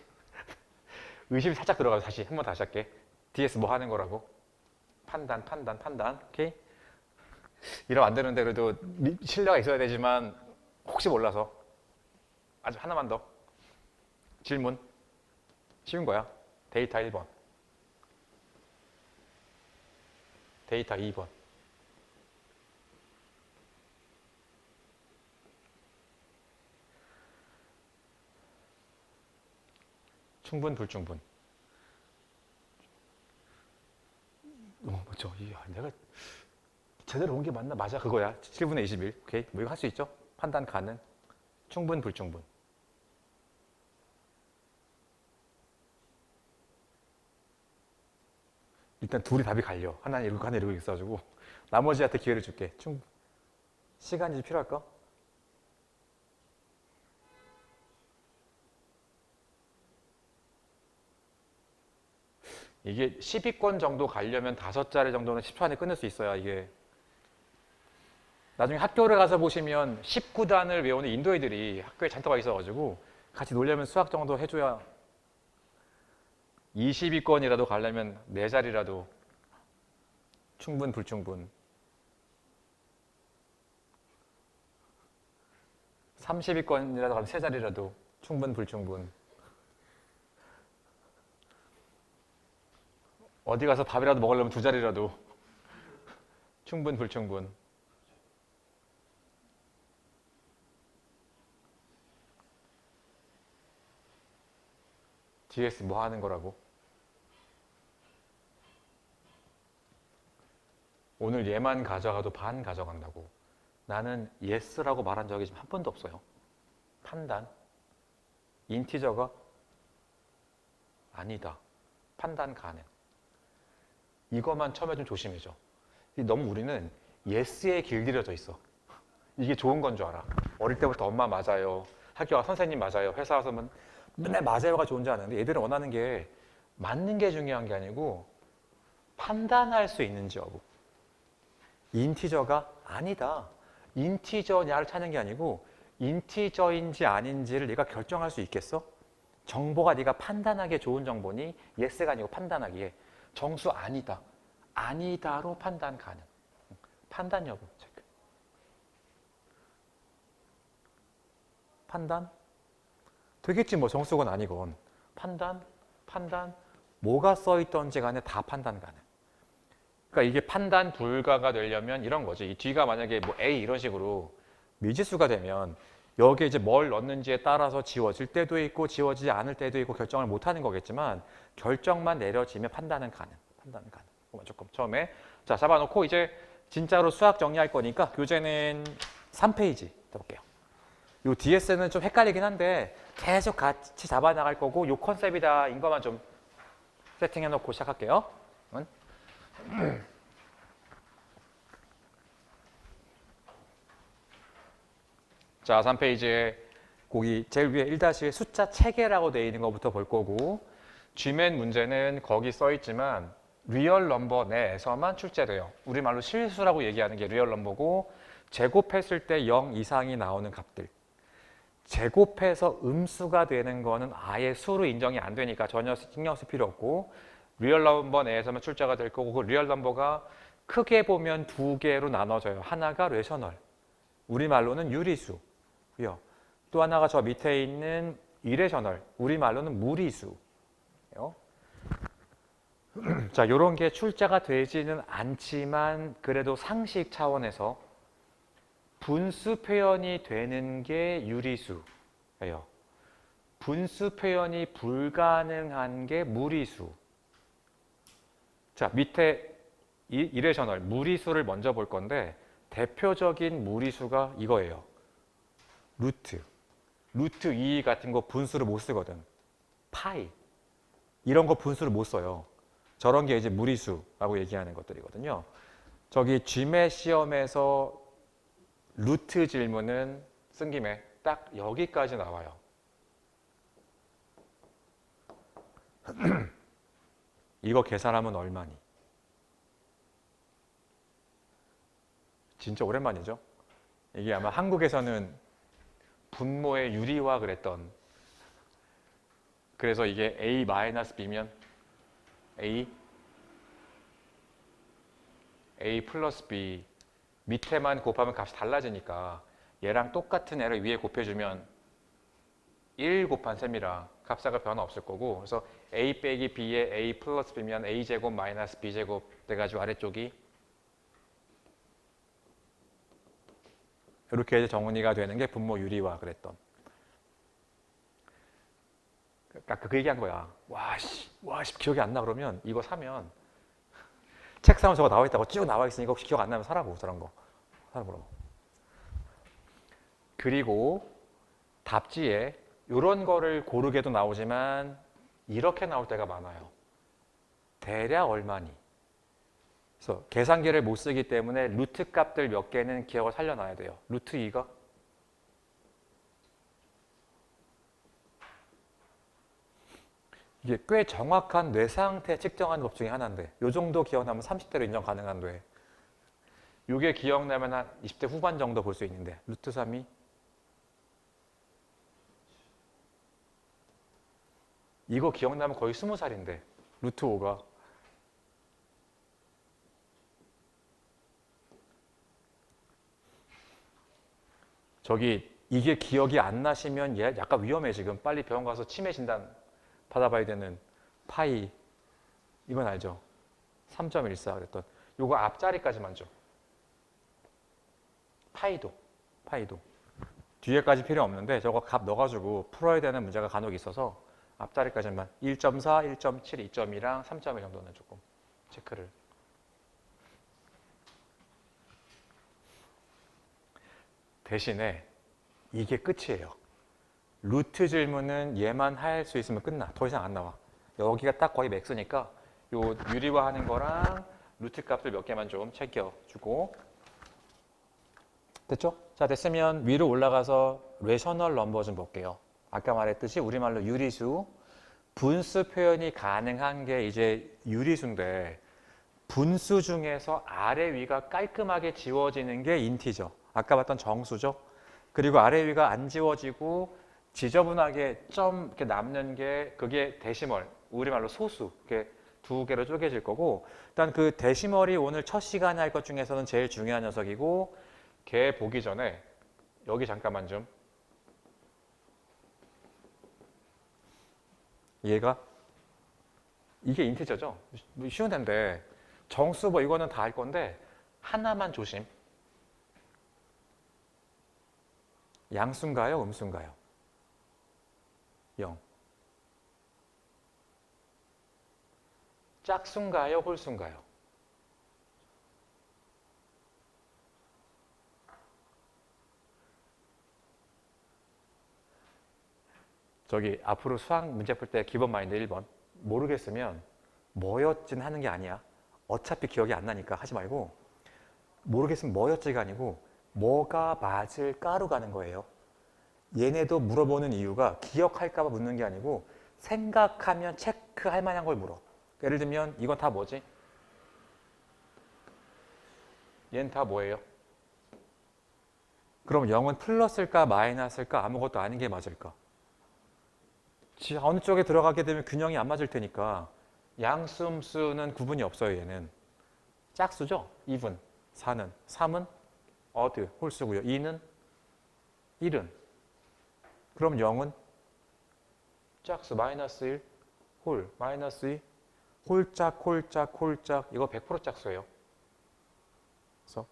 의심이 살짝 들어가서 다시 한 번 다시 할게. DS 뭐 하는 거라고? 판단. 오케이? 이러면 안 되는데 그래도 신뢰가 있어야 되지만 혹시 몰라서 아직 하나만 더 질문. 쉬운 거야. 데이터 1번, 데이터 2번. 충분, 불충분. 맞죠? 내가 제대로 본 게 맞나? 맞아, 그거야. 7분의 21. 오케이. 뭐 이거 할 수 있죠? 판단 가능. 충분, 불충분. 일단 둘이 답이 갈려. 하나는 이러고 하나 이러고 있어가지고 나머지한테 기회를 줄게. 시간이 필요할까? 이게 10위권 정도 가려면 5자리 정도는 10초 안에 끝낼 수 있어야 이게. 나중에 학교를 가서 보시면 19단을 외우는 인도 애들이 학교에 잔뜩 와 있어가지고 같이 놀려면 수학 정도 해줘야 20위권이라도 가려면 4자리라도 충분, 불충분. 30위권이라도 가면 3자리라도 충분, 불충분. 어디 가서 밥이라도 먹으려면 2자리라도 충분, 불충분. DS 뭐 하는 거라고? 오늘 얘만 가져가도 반 가져간다고. 나는 yes라고 말한 적이 지금 한 번도 없어요. 판단. 인티저가 아니다. 판단 가능. 이것만 처음에 좀 조심해줘. 너무 우리는 yes에 길들여져 있어. 이게 좋은 건 줄 알아. 어릴 때부터 엄마 맞아요. 학교 와 선생님 맞아요. 회사 와서는 맨날 맞아요가 좋은 줄 아는데 얘들은 원하는 게 맞는 게 중요한 게 아니고 판단할 수 있는지 여부. 인티저가 아니다. 인티저냐를 찾는 게 아니고 인티저인지 아닌지를 네가 결정할 수 있겠어? 정보가 네가 판단하기에 좋은 정보니 yes가 아니고 판단하기에 정수 아니다. 아니다로 판단 가능. 판단 여부 체크. 판단? 되겠지 뭐 정수건 아니건. 판단, 뭐가 써있던지 간에 다 판단 가능. 그러니까 이게 판단 불가가 되려면 이런 거지. 이 뒤가 만약에 뭐 A 이런 식으로 미지수가 되면 여기에 이제 뭘 넣는지에 따라서 지워질 때도 있고 지워지지 않을 때도 있고 결정을 못 하는 거겠지만 결정만 내려지면 판단은 가능. 판단은 가능. 그만 조금 처음에 자 잡아놓고 이제 진짜로 수학 정리할 거니까 교재는 3페이지 해볼게요. 요 DS는 좀 헷갈리긴 한데 계속 같이 잡아 나갈 거고 요 컨셉이다인 것만 좀 세팅해 놓고 시작할게요. 자, 3페이지에 거기 제일 위에 1-1 숫자 체계라고 되어 있는 것부터 볼 거고 G맨 문제는 거기 써 있지만 리얼 넘버 내에서만 출제돼요. 우리말로 실수라고 얘기하는 게 리얼 넘버고 제곱했을 때 0 이상이 나오는 값들. 제곱해서 음수가 되는 거는 아예 수로 인정이 안 되니까 전혀 신경 쓸 필요 없고 리얼 넘버 내에서만 출제가 될 거고 그 리얼 넘버가 크게 보면 2개로 나눠져요. 하나가 레셔널, 우리말로는 유리수고요. 또 하나가 저 밑에 있는 이레셔널, 우리말로는 무리수예요. 자, 이런 게 출제가 되지는 않지만 그래도 상식 차원에서 분수 표현이 되는 게 유리수예요. 분수 표현이 불가능한 게 무리수. 자, 밑에 이레셔널, 무리수를 먼저 볼 건데 대표적인 무리수가 이거예요. 루트 2 같은 거 분수를 못 쓰거든. 파이 이런 거 분수를 못 써요. 저런 게 이제 무리수라고 얘기하는 것들이거든요. 저기 GMAT 시험에서 루트 질문은 쓴 김에 딱 여기까지 나와요. 이거 계산하면 얼마니? 진짜 오랜만이죠? 이게 아마 한국에서는 분모의 유리화 그랬던, 그래서 이게 A-B면 A 플러스 B 밑에만 곱하면 값이 달라지니까 얘랑 똑같은 애를 위에 곱해주면 1 곱한 셈이라 값사가 변화 없을 거고, 그래서 a 빼기 b에 a 플러스 b면 a제곱 마이너스 b제곱 돼가지고 아래쪽이 이렇게 이제 정은이가 되는 게 분모 유리화 그랬던. 그러니까 그 얘기한 거야. 와씨 기억이 안 나. 그러면 이거 사면 책상에 저거 나와 있다고 쭉 나와 있으니까 혹시 기억 안 나면 사라고. 저런 거 사라고. 그리고 답지에 이런 거를 고르게도 나오지만 이렇게 나올 때가 많아요. 대략 얼마니. 그래서 계산기를 못 쓰기 때문에 루트 값들 몇 개는 기억을 살려놔야 돼요. 루트 2가 이게 꽤 정확한 뇌 상태 측정하는 법 중에 하나인데 이 정도 기억나면 30대로 인정 가능한데 이게 기억나면 한 20대 후반 정도 볼 수 있는데 루트 3이 이거 기억나면 거의 20살인데 루트 5가 저기 이게 기억이 안 나시면 얘 약간 위험해. 지금 빨리 병원 가서 치매 진단 받아봐야 되는 파이. 이건 알죠? 3.14 그랬던 요거 앞자리까지만 줘. 파이도 뒤에까지 필요 없는데 저거 값 넣어가지고 풀어야 되는 문제가 간혹 있어서 앞자리까지만 1.4, 1.7, 2.2랑 3.1 정도는 조금 체크를. 대신에 이게 끝이에요. 루트 질문은 얘만 할 수 있으면 끝나. 더 이상 안 나와. 여기가 딱 거의 맥스니까 요 유리화하는 거랑 루트 값을 몇 개만 좀 챙겨주고. 됐죠? 자, 됐으면 위로 올라가서 레셔널 넘버 좀 볼게요. 아까 말했듯이 우리말로 유리수, 분수 표현이 가능한 게 이제 유리수인데 분수 중에서 아래 위가 깔끔하게 지워지는 게 인티저. 아까 봤던 정수죠. 그리고 아래 위가 안 지워지고 지저분하게 점 이렇게 남는 게 그게 데시멀, 우리말로 소수. 이렇게 두 개로 쪼개질 거고, 일단 그 데시멀이 오늘 첫 시간에 할 것 중에서는 제일 중요한 녀석이고, 걔 보기 전에 여기 잠깐만 좀. 얘가 이게 인티저죠. 쉬운 데인데 정수 뭐 이거는 다 할 건데 하나만 조심. 양수인가요? 음수인가요? 0. 짝수인가요? 홀수인가요? 저기 앞으로 수학 문제 풀 때 기본 마인드 1번. 모르겠으면 뭐였진 하는 게 아니야. 어차피 기억이 안 나니까 하지 말고 모르겠으면 뭐였지가 아니고 뭐가 맞을까로 가는 거예요. 얘네도 물어보는 이유가 기억할까 봐 묻는 게 아니고 생각하면 체크할 만한 걸 물어. 예를 들면 이건 다 뭐지? 얘는 다 뭐예요? 그럼 0은 플러스일까 마이너스일까 아무것도 아닌 게 맞을까? 어느 쪽에 들어가게 되면 균형이 안 맞을 테니까 양수, 음수는 구분이 없어요. 얘는 짝수죠? 2분, 4는 3은 어드, 홀수고요. 2는 1은 그럼 0은 짝수 마이너스 1, 홀 마이너스 2, 홀짝 이거 100% 짝수예요. 그래서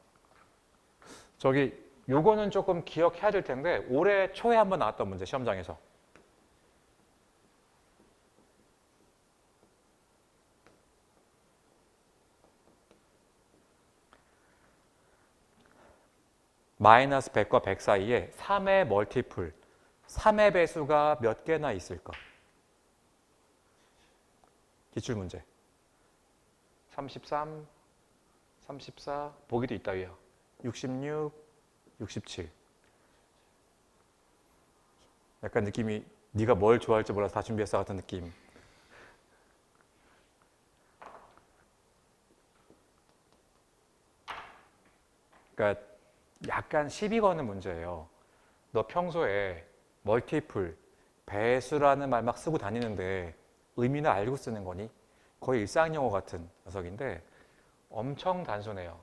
저기 요거는 조금 기억해야 될 텐데 올해 초에 한번 나왔던 문제 시험장에서 마이너스 100과 100 사이에 3의 멀티플 3의 배수가 몇 개나 있을까? 기출문제 33, 34 보기도 있다위요. 66, 67 약간 느낌이 네가 뭘 좋아할지 몰라서 다 준비했어 같은 느낌. 그러니까 약간 시비 거는 문제예요. 너 평소에 멀티플, 배수라는 말 막 쓰고 다니는데 의미는 알고 쓰는 거니? 거의 일상용어 같은 녀석인데 엄청 단순해요.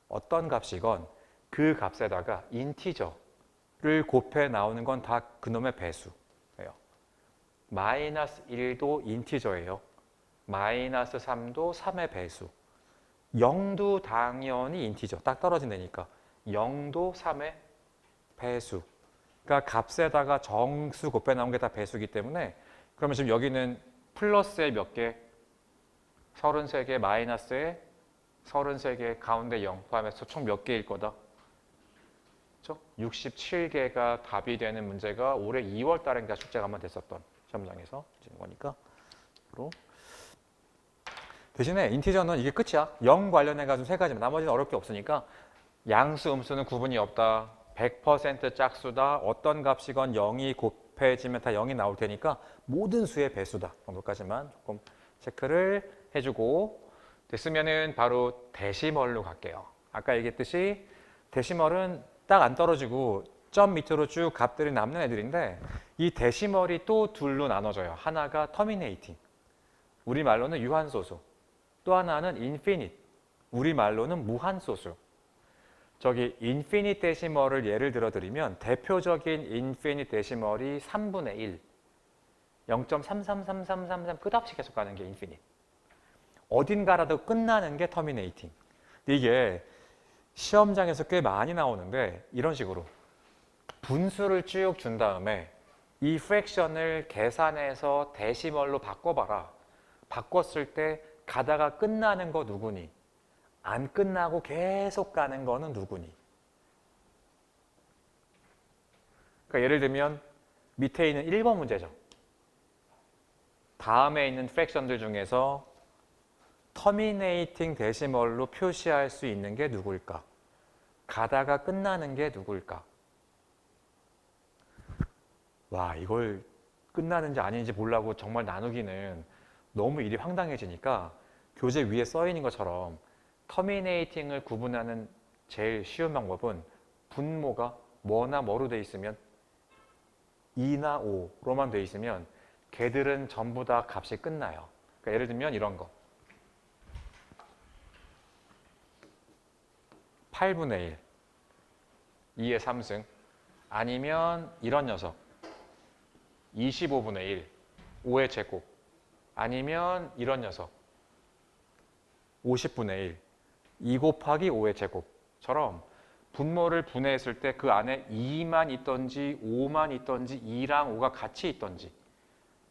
어떤 값이건 그 값에다가 인티저를 곱해 나오는 건 다 그놈의 배수예요. 마이너스 1도 인티저예요. 마이너스 3도 3의 배수. 0도 당연히 인티저. 딱 떨어진다니까. 0도 3의 배수. 그러니까 값에다가 정수 곱해 나온 게 다 배수이기 때문에 그러면 지금 여기는 플러스에 몇 개? 33개, 마이너스에 33개, 가운데 0 포함해서 총 몇 개일 거다? 그렇죠? 67개가 답이 되는 문제가 올해 2월 달인가 숙제가 한번 됐었던 시험장에서 지는 거니까. 대신에 인티저는 이게 끝이야. 0 관련해가지고 세 가지만. 나머지는 어렵게 없으니까 양수, 음수는 구분이 없다. 100% 짝수다. 어떤 값이건 0이 곱해지면 다 0이 나올 테니까 모든 수의 배수다. 정도까지만 조금 체크를 해주고 됐으면은 바로 데시멀로 갈게요. 아까 얘기했듯이 데시멀은 딱 안 떨어지고 점 밑으로 쭉 값들이 남는 애들인데 이 데시멀이 또 둘로 나눠져요. 하나가 터미네이팅. 우리말로는 유한소수. 또 하나는 인피니트. 우리말로는 무한소수. 저기 인피니트 데시멀을 예를 들어 드리면 대표적인 인피니트 데시멀이 3분의 1. 0.333333 끝없이 계속 가는 게 인피니트. 어딘가라도 끝나는 게 터미네이팅. 이게 시험장에서 꽤 많이 나오는데 이런 식으로 분수를 쭉 준 다음에 이 프랙션을 계산해서 데시멀로 바꿔봐라. 바꿨을 때 가다가 끝나는 거 누구니? 안 끝나고 계속 가는 거는 누구니? 그러니까 예를 들면 밑에 있는 1번 문제죠. 다음에 있는 프랙션들 중에서 터미네이팅 데시멀로 표시할 수 있는 게 누굴까? 가다가 끝나는 게 누굴까? 와, 이걸 끝나는지 아닌지 보려고 정말 나누기는 너무 일이 황당해지니까 교재 위에 써 있는 것처럼 터미네이팅을 구분하는 제일 쉬운 방법은 분모가 뭐나 뭐로 돼 있으면 2나 5로만 돼 있으면 걔들은 전부 다 값이 끝나요. 그러니까 예를 들면 이런 거 8분의 1 2의 3승 아니면 이런 녀석 25분의 1 5의 제곱 아니면 이런 녀석 50분의 1 2 곱하기 5의 제곱처럼 분모를 분해했을 때 그 안에 2만 있던지 5만 있던지 2랑 5가 같이 있던지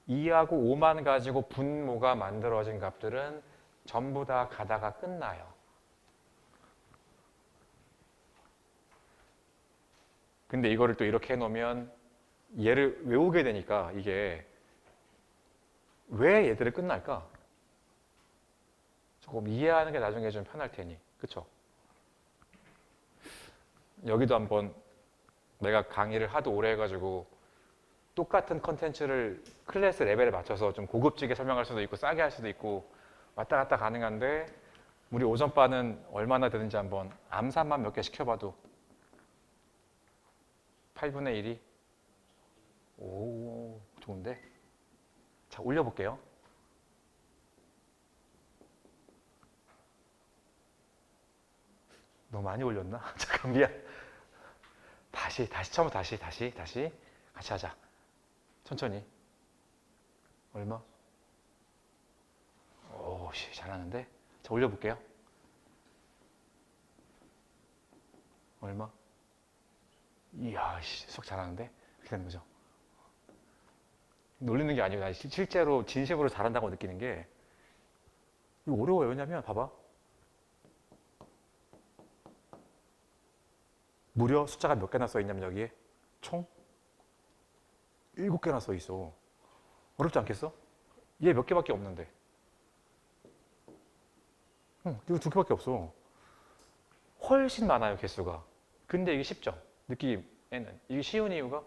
2하고 5만 가지고 분모가 만들어진 값들은 전부 다 가다가 끝나요. 근데 이거를 또 이렇게 해놓으면 얘를 외우게 되니까 이게 왜 얘들이 끝날까? 조금 이해하는 게 나중에 좀 편할 테니. 그쵸? 여기도 한번 내가 강의를 하도 오래 해가지고 똑같은 컨텐츠를 클래스 레벨에 맞춰서 좀 고급지게 설명할 수도 있고 싸게 할 수도 있고 왔다 갔다 가능한데 우리 오전바는 얼마나 되는지 한번 암산만 몇 개 시켜봐도 8분의 1이 오 좋은데? 자 올려볼게요. 너무 많이 올렸나? 잠깐 미안. 다시 처음부터 다시 같이 하자. 천천히. 얼마? 오씨 잘하는데? 자 올려볼게요. 얼마? 이야 속 잘하는데? 이렇게 되는 거죠. 놀리는 게 아니고 나 실제로 진심으로 잘한다고 느끼는 게 이거 어려워요. 왜냐면 봐봐. 무려 숫자가 몇 개나 써 있냐면 여기에 총 7개나 써 있어. 어렵지 않겠어? 얘 몇 개밖에 없는데. 이거 2개밖에 없어. 훨씬 많아요, 개수가. 근데 이게 쉽죠? 느낌에는. 이게 쉬운 이유가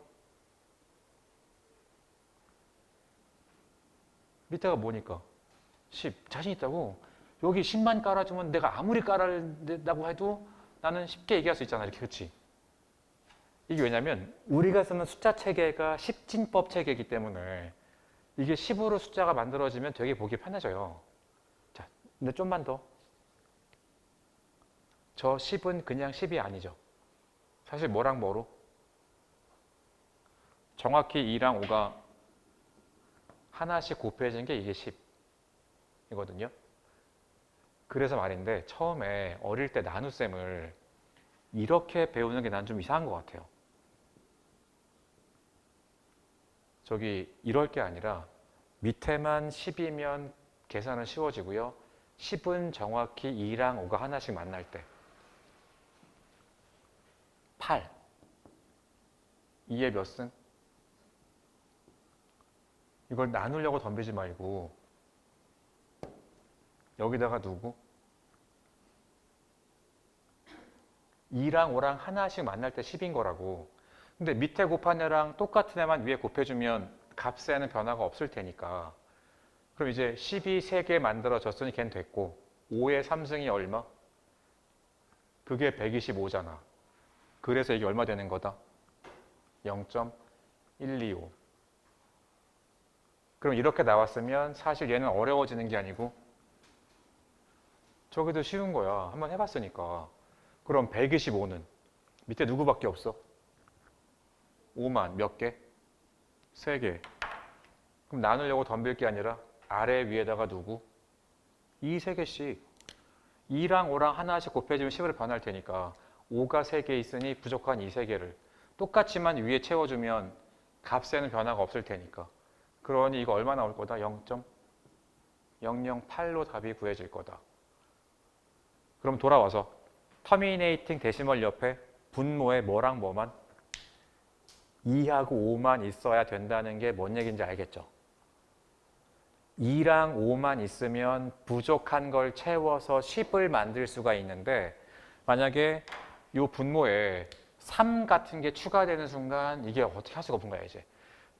밑에가 뭐니까? 10. 자신 있다고. 여기 10만 깔아주면 내가 아무리 깔아낸다고 해도 나는 쉽게 얘기할 수 있잖아. 이렇게 그렇지? 이게 왜냐면 우리가 쓰는 숫자 체계가 십진법 체계이기 때문에 이게 10으로 숫자가 만들어지면 되게 보기 편해져요. 자, 근데 좀만 더. 저 10은 그냥 10이 아니죠. 사실 뭐랑 뭐로? 정확히 2랑 5가 하나씩 곱해진 게 이게 10이거든요. 그래서 말인데 처음에 어릴 때 나눗셈을 이렇게 배우는 게 난 좀 이상한 것 같아요. 저기 이럴 게 아니라 밑에만 10이면 계산은 쉬워지고요. 10은 정확히 2랑 5가 하나씩 만날 때 8. 2의 몇 승? 이걸 나누려고 덤비지 말고 여기다가 두고 2랑 5랑 하나씩 만날 때 10인 거라고. 근데 밑에 곱한 애랑 똑같은 애만 위에 곱해주면 값에는 변화가 없을 테니까. 그럼 이제 10이 3개 만들어졌으니 걔는 됐고 5의 3승이 얼마? 그게 125잖아. 그래서 이게 얼마 되는 거다? 0.125. 그럼 이렇게 나왔으면 사실 얘는 어려워지는 게 아니고 저기도 쉬운 거야. 한번 해봤으니까. 그럼 125는 밑에 누구밖에 없어? 5만 몇 개? 3개. 그럼 나누려고 덤빌 게 아니라 아래 위에다가 누구? 2 3개씩. 2랑 5랑 하나씩 곱해주면 10으로 변할 테니까 5가 3개 있으니 부족한 2 3개를 똑같이만 위에 채워주면 값에는 변화가 없을 테니까. 그러니 이거 얼마 나올 거다? 0.008로 답이 구해질 거다. 그럼 돌아와서 터미네이팅 데시멀 옆에 분모에 뭐랑 뭐만? 2하고 5만 있어야 된다는 게 뭔 얘기인지 알겠죠? 2랑 5만 있으면 부족한 걸 채워서 10을 만들 수가 있는데 만약에 이 분모에 3 같은 게 추가되는 순간 이게 어떻게 할 수가 없는 거야 이제.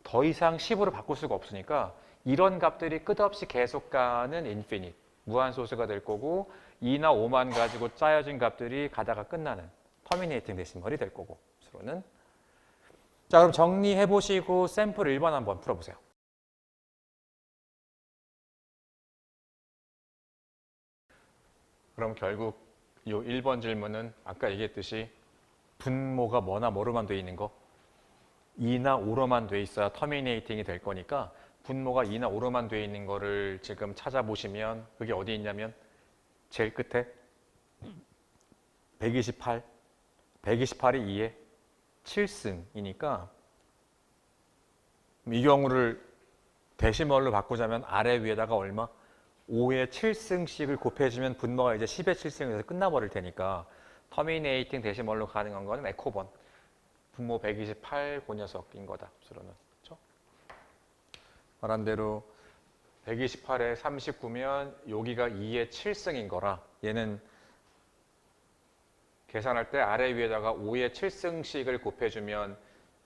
더 이상 10으로 바꿀 수가 없으니까 이런 값들이 끝없이 계속 가는 인피니트, 무한소수가 될 거고 2나 5만 가지고 짜여진 값들이 가다가 끝나는 터미네이팅 데시멀이 될 거고 수로는. 자, 그럼 정리해 보시고 샘플 1번 한번 풀어보세요. 그럼 결국 이 1번 질문은 아까 얘기했듯이 분모가 뭐나 뭐로만 돼 있는 거 2나 5로만 돼 있어야 터미네이팅이 될 거니까 분모가 2나 5로만 돼 있는 거를 지금 찾아보시면 그게 어디 있냐면 제일 끝에 128, 128이 2의 7승이니까 이 경우를 데시멀로 바꾸자면 아래 위에다가 얼마? 5의 7승씩을 곱해주면 분모가 이제 10의 7승에서 끝나버릴 테니까 터미네이팅 데시멀로 가능한 거는 에코번 분모 128 그 녀석인 거다. 수로는. 그렇죠? 말한 대로 128에 39면 여기가 2의 7승인 거라 얘는 계산할 때 아래 위에다가 5의 7승씩을 곱해주면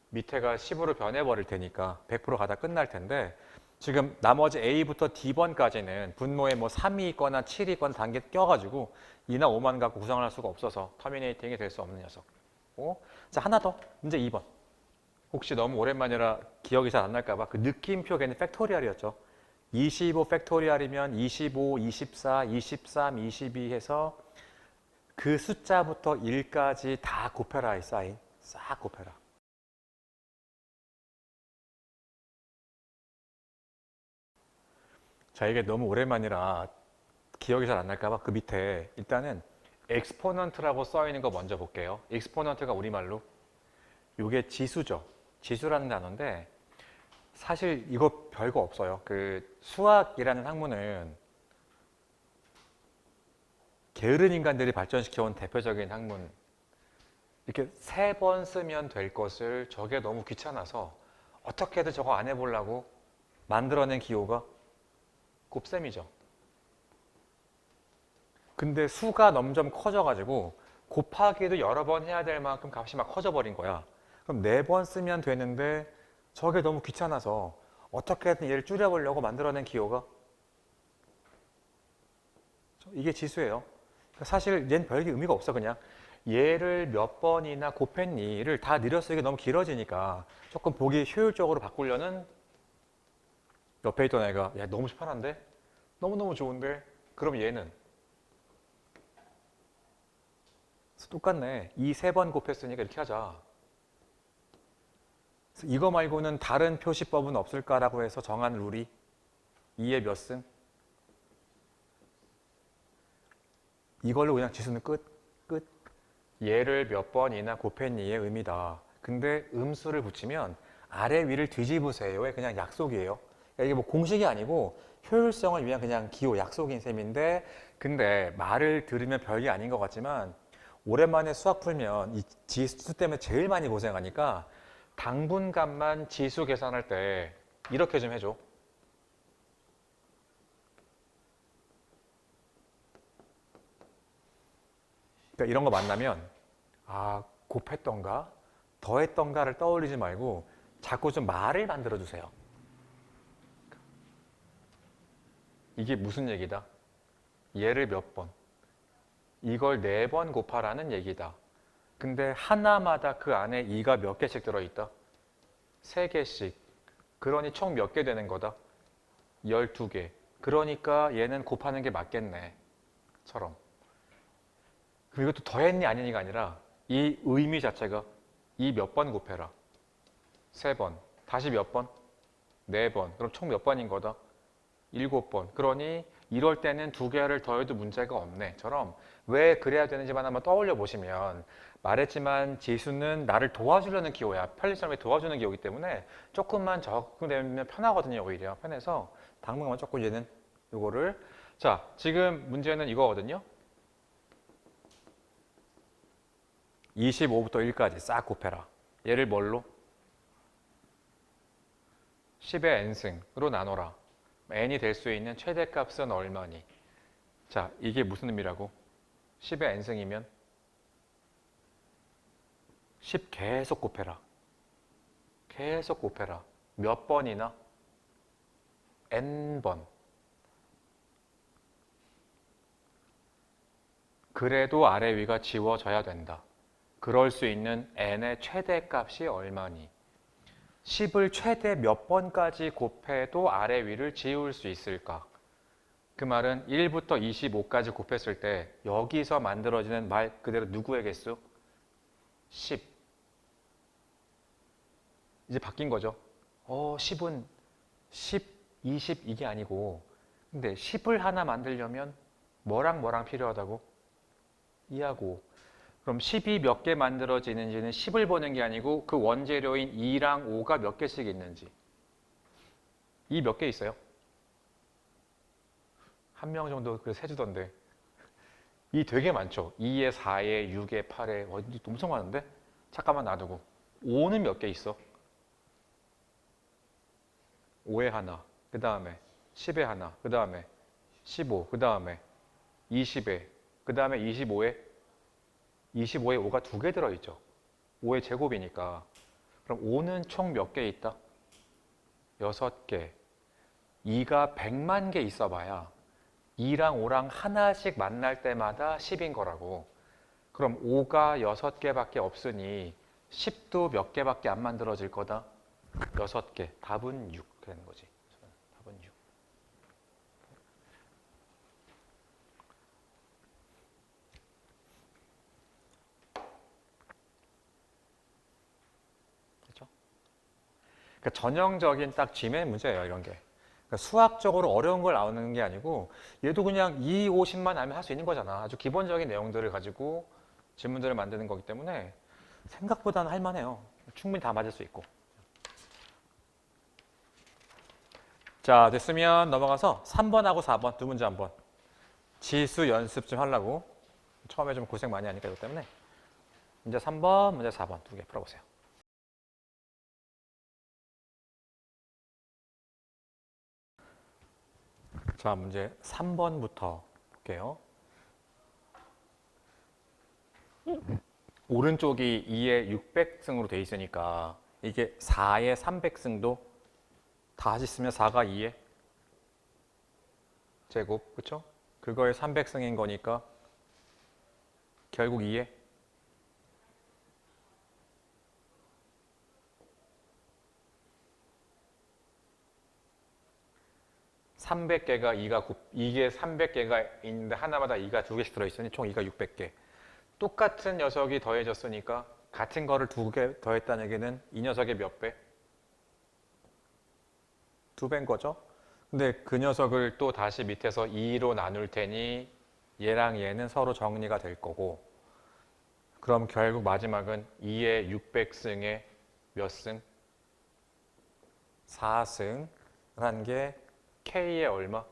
밑에가 10으로 변해버릴 테니까 100% 가다 끝날 텐데 지금 나머지 A부터 D번까지는 분모에 뭐 3이 있거나 7이 있거나 단계 껴가지고 2나 5만 갖고 구성을 할 수가 없어서 터미네이팅이 될 수 없는 녀석. 자, 하나 더. 문제 2번. 혹시 너무 오랜만이라 기억이 잘 안 날까 봐 그 느낌표 걔는 팩토리얼이었죠. 25 팩토리얼이면 25, 24, 23, 22 해서 그 숫자부터 1까지 다 곱해라 이 사인. 싹 곱해라. 자, 이게 너무 오랜만이라 기억이 잘 안 날까 봐 그 밑에 일단은 엑스포넌트라고 써 있는 거 먼저 볼게요. 엑스포넌트가 우리말로 이게 지수죠. 지수라는 단어인데 사실 이거 별거 없어요. 그 수학이라는 학문은 게으른 인간들이 발전시켜온 대표적인 학문. 이렇게 3번 쓰면 될 것을 저게 너무 귀찮아서 어떻게든 저거 안 해보려고 만들어낸 기호가 곱셈이죠. 근데 수가 점점 커져가지고 곱하기도 여러 번 해야 될 만큼 값이 막 커져버린 거야. 그럼 4번 쓰면 되는데 저게 너무 귀찮아서 어떻게든 얘를 줄여보려고 만들어낸 기호가 이게 지수예요. 사실 얘는 별게 의미가 없어. 그냥 얘를 몇 번이나 곱했니를 다 늘려쓰기 너무 길어지니까 조금 보기 효율적으로 바꾸려는 옆에 있던 애가 야 너무 편한데? 너무너무 좋은데? 그럼 얘는 똑같네. 2 3번 곱했으니까 이렇게 하자. 이거 말고는 다른 표시법은 없을까라고 해서 정한 룰이 2의 몇 승? 이걸로 그냥 지수는 끝. 얘를 몇 번이나 곱했니의 의미다. 근데 음수를 붙이면 아래 위를 뒤집으세요의 그냥 약속이에요. 그러니까 이게 뭐 공식이 아니고 효율성을 위한 그냥 기호 약속인 셈인데, 근데 말을 들으면 별게 아닌 것 같지만 오랜만에 수학 풀면 이 지수 때문에 제일 많이 고생하니까 당분간만 지수 계산할 때 이렇게 좀 해줘. 그러니까 이런 거 만나면 곱했던가 더했던가를 떠올리지 말고 자꾸 좀 말을 만들어 주세요. 이게 무슨 얘기다? 얘를 몇 번, 이걸 4번 곱하라는 얘기다. 근데 하나마다 그 안에 2가 몇 개씩 들어있다? 3개씩. 그러니 총 몇 개 되는 거다? 12개. 그러니까 얘는 곱하는 게 맞겠네. 처럼. 그리고 또 더했니 아니니가 아니라 이 의미 자체가 이 몇 번 곱해라. 3번. 다시 몇 번? 4번. 그럼 총 몇 번인 거다? 7번. 그러니 이럴 때는 2개를 더해도 문제가 없네. 처럼 왜 그래야 되는지만 한번 떠올려 보시면, 말했지만 지수는 나를 도와주려는 기호야. 편리성에 도와주는 기호이기 때문에 조금만 적응되면 편하거든요. 오히려 편해서 당분간 조금 얘는 요거를. 자, 지금 문제는 이거거든요. 25부터 1까지 싹 곱해라. 얘를 뭘로? 10의 n승으로 나눠라. n이 될 수 있는 최대값은 얼마니? 자, 이게 무슨 의미라고? 10의 n승이면 10 계속 곱해라. 계속 곱해라. 몇 번이나? n번. 그래도 아래 위가 지워져야 된다. 그럴 수 있는 n의 최대값이 얼마니? 10을 최대 몇 번까지 곱해도 아래 위를 지울 수 있을까? 그 말은 1부터 25까지 곱했을 때 여기서 만들어지는 말 그대로 누구의 개수? 10. 이제 바뀐 거죠. 10은 10, 20 이게 아니고, 근데 10을 하나 만들려면 뭐랑 필요하다고? 2하고. 그럼 10이 몇 개 만들어지는지는 10을 보는 게 아니고 그 원재료인 2랑 5가 몇 개씩 있는지. 2 몇 개 있어요? 한 명 정도 그 세주던데. 2 되게 많죠. 2에 4에 6에 8에 엄청 많은데? 잠깐만 놔두고. 5는 몇 개 있어? 5에 하나, 그 다음에 10에 하나, 그 다음에 15, 그 다음에 20에, 그 다음에 25에 5가 2개 들어있죠. 5의 제곱이니까. 그럼 5는 총 몇 개 있다? 6개. 2가 100만 개 있어봐야 2랑 5랑 하나씩 만날 때마다 10인 거라고. 그럼 5가 6개밖에 없으니 10도 몇 개밖에 안 만들어질 거다? 6개. 답은 6 되는 거지. 답은 6. 그러니까 전형적인 딱 G맨 문제예요, 이런 게. 그러니까 수학적으로 어려운 걸 나오는 게 아니고 얘도 그냥 2, 50만 알면 할 수 있는 거잖아. 아주 기본적인 내용들을 가지고 질문들을 만드는 거기 때문에 생각보다는 할 만해요. 충분히 다 맞을 수 있고. 자, 됐으면 넘어가서 3번하고 4번 두 문제 한번 지수 연습 좀 하려고. 처음에 좀 고생 많이 하니까 이것 때문에. 문제 3번, 문제 4번 두 개 풀어보세요. 자, 문제 3번부터 볼게요. 오른쪽이 2에 600승으로 돼 있으니까 이게 4에 300승도 다시 쓰면 4가 2에 제곱, 그쵸? 그거에 300승인 거니까 결국 2에 300개가 이게 300개가 있는데 하나마다 2가 2개씩 들어있으니 총 2가 600개. 똑같은 녀석이 더해졌으니까 같은 거를 두 개 더했다는 얘기는 이 녀석의 몇 배? 두 배인 거죠. 근데 그 녀석을 또 다시 밑에서 2로 나눌 테니 얘랑 얘는 서로 정리가 될 거고, 그럼 결국 마지막은 2의 600승의 몇 승? 4승 한 게 K의 얼마?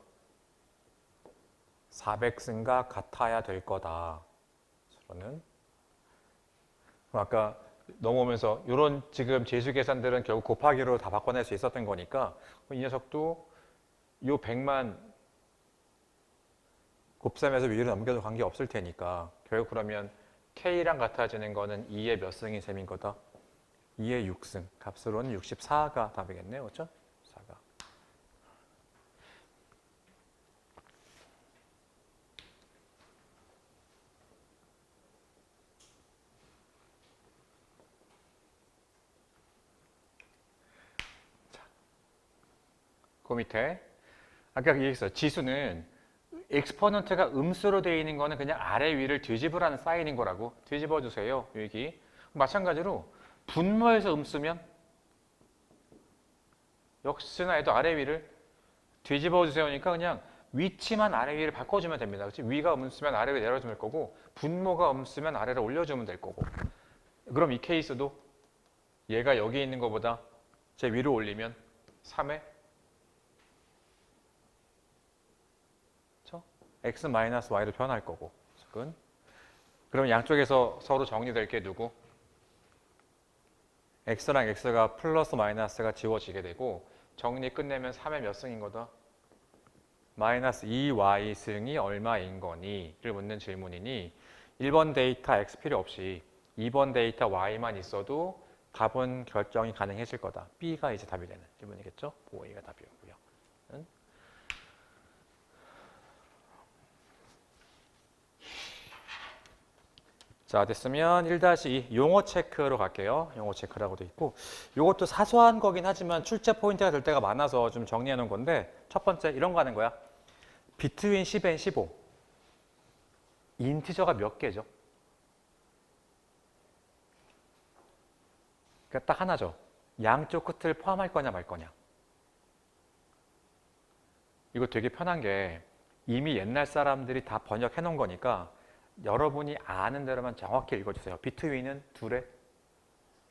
400승과 같아야 될 거다. 저는 아까 넘어오면서 이런 지금 재수 계산들은 결국 곱하기로 다 바꿔낼 수 있었던 거니까 이 녀석도 요 100만 곱셈해서 위로 넘겨도 관계없을 테니까 결국 그러면 K랑 같아지는 거는 2의 몇 승인 셈인 거다? 2의 6승. 값으로는 64가 답이겠네요. 그렇죠? 4가. 그 밑에 아까 얘기했어요. 지수는 엑스포넌트가 음수로 되어 있는 거는 그냥 아래 위를 뒤집으라는 사인인 거라고. 뒤집어 주세요. 여기. 마찬가지로 분모에서 음수면 역시나 얘도 아래 위를 뒤집어 주세요니까 그냥 위치만 아래 위를 바꿔주면 됩니다. 그렇지? 위가 음수면 아래 위 내려주면 될 거고 분모가 음수면 아래로 올려주면 될 거고. 그럼 이 케이스도 얘가 여기 있는 것보다 제 위로 올리면 3의 x-y로 변할 거고. 그럼 양쪽에서 서로 정리될 게 누구? x랑 x가 플러스 마이너스가 지워지게 되고 정리 끝내면 3의 몇 승인 거다? 마이너스 2y 승이 얼마인 거니? 를 묻는 질문이니 1번 데이터 x 필요 없이 2번 데이터 y만 있어도 답은 결정이 가능해질 거다. B가 이제 답이 되는 질문이겠죠? 5A가 답이었고요. 자, 됐으면 1-2 용어 체크로 갈게요. 용어 체크라고 돼 있고 이것도 사소한 거긴 하지만 출제 포인트가 될 때가 많아서 좀 정리해 놓은 건데 첫 번째 이런 거 하는 거야. between 10 and 15 인티저가 몇 개죠? 그러니까 딱 하나죠. 양쪽 끝을 포함할 거냐 말 거냐. 이거 되게 편한 게 이미 옛날 사람들이 다 번역해 놓은 거니까 여러분이 아는 대로만 정확히 읽어주세요. between은 둘의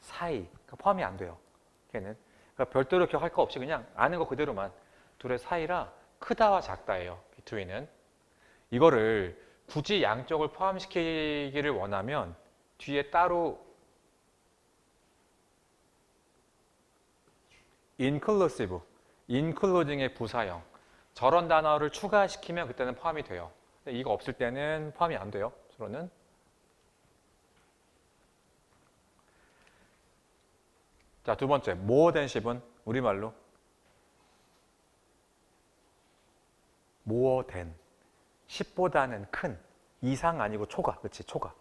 사이, 그러니까 포함이 안 돼요. 걔는 그러니까 별도로 기억할 거 없이 그냥 아는 거 그대로만 둘의 사이라 크다와 작다예요. between은 이거를 굳이 양쪽을 포함시키기를 원하면 뒤에 따로 inclusive, including의 부사형 저런 단어를 추가시키면 그때는 포함이 돼요. 근데 이거 없을 때는 포함이 안 돼요. 서로는. 자, 두 번째, more than 10은 우리말로 more than 10보다는 큰 이상 아니고 초과, 그렇지? 초과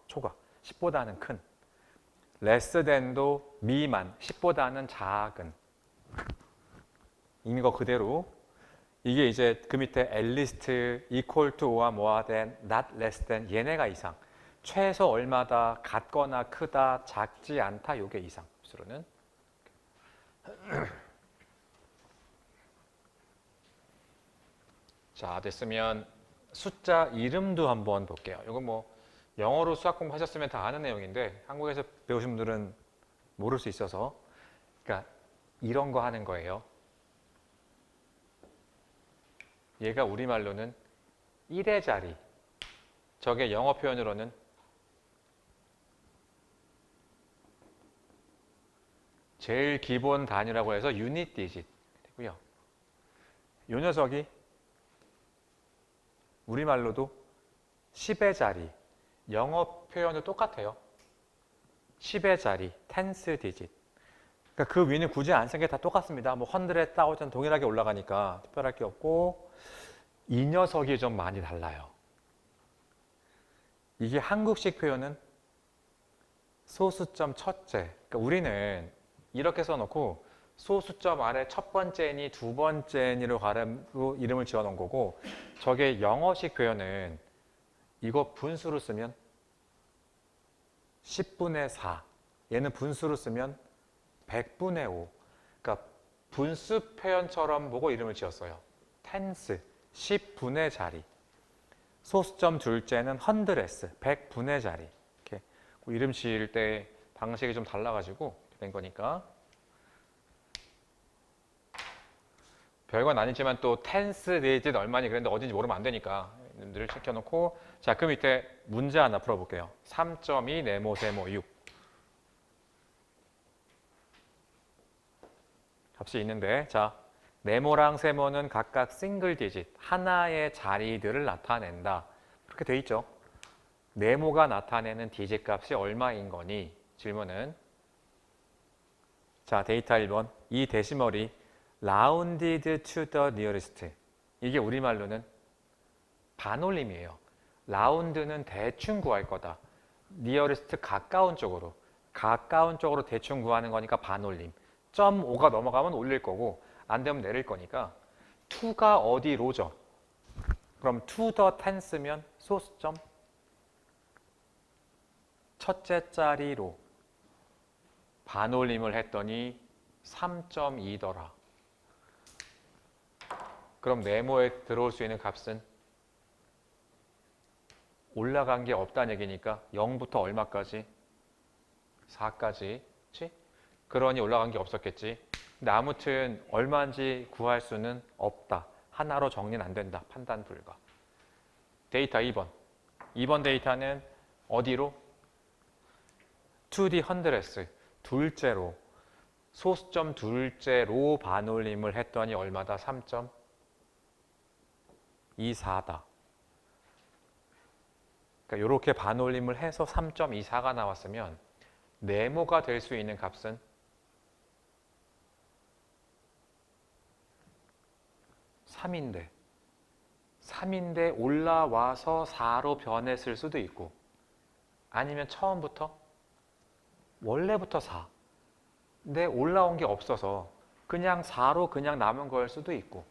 10보다는 큰 less than도 미만 10보다는 작은 이거 그대로 이게 이제 그 밑에 at least, equal to와 more than, not less than 얘네가 이상 최소 얼마다 같거나 크다 작지 않다 요게 이상 값으로는 자 됐으면 숫자 이름도 한번 볼게요. 이거 뭐 영어로 수학 공부하셨으면 다 아는 내용인데 한국에서 배우신 분들은 모를 수 있어서 그러니까 이런 거 하는 거예요. 얘가 우리말로는 1의 자리 저게 영어 표현으로는 제일 기본 단위라고 해서 유닛 디짓 되고요. 이 녀석이 우리말로도 10의 자리 영어 표현도 똑같아요. 10의 자리 텐스 디짓 그러니까 그 위는 굳이 안 쓴 게 다 똑같습니다. 뭐 100, 1000 동일하게 올라가니까 특별할 게 없고 이 녀석이 좀 많이 달라요. 이게 한국식 표현은 소수점 첫째. 그러니까 우리는 이렇게 써놓고 소수점 아래 첫 번째니 두 번째니로 가르고 이름을 지어놓은 거고 저게 영어식 표현은 이거 분수로 쓰면 10분의 4. 얘는 분수로 쓰면 100분의 5. 그러니까 분수 표현처럼 보고 이름을 지었어요. 텐스, 10분의 자리. 소수점 둘째는 헌드레스, 100분의 자리. 이렇게 이름 지을 때 방식이 좀 달라가지고 된 거니까. 별건 아니지만 또 텐스 디짓 얼마니 그랬는데 어딘지 모르면 안 되니까 님들을 체크해놓고, 자, 그 밑에 문제 하나 풀어볼게요. 3.2 네모 세모 6 값이 있는데, 자, 네모랑 세모는 각각 싱글 디짓 하나의 자리들을 나타낸다. 그렇게 돼 있죠. 네모가 나타내는 디짓 값이 얼마인 거니? 질문은, 자, 데이터 1번 이 데시멀이 rounded to the nearest. 이게 우리말로는 반올림이에요. 라운드는 대충 구할 거다. nearest 가까운 쪽으로. 가까운 쪽으로 대충 구하는 거니까 반올림. 0.5가 넘어가면 올릴 거고 안 되면 내릴 거니까 2가 어디로죠? 그럼 to the tense면 소수점 첫째 자리로 반올림을 했더니 3.2더라. 그럼 네모에 들어올 수 있는 값은 올라간 게 없다는 얘기니까 0부터 얼마까지? 4까지. 그치? 그러니 올라간 게 없었겠지. 근데 아무튼 얼마인지 구할 수는 없다. 하나로 정리는 안 된다. 판단 불가. 데이터 2번. 2번 데이터는 어디로? to the hundredths. 둘째로. 소수점 둘째로 반올림을 했더니 얼마다? 3.24다. 그러니까 이렇게 반올림을 해서 3.24가 나왔으면 네모가 될 수 있는 값은 3인데 올라와서 4로 변했을 수도 있고, 아니면 처음부터 원래부터 4. 근데 올라온 게 없어서 그냥 4로 그냥 남은 걸 수도 있고.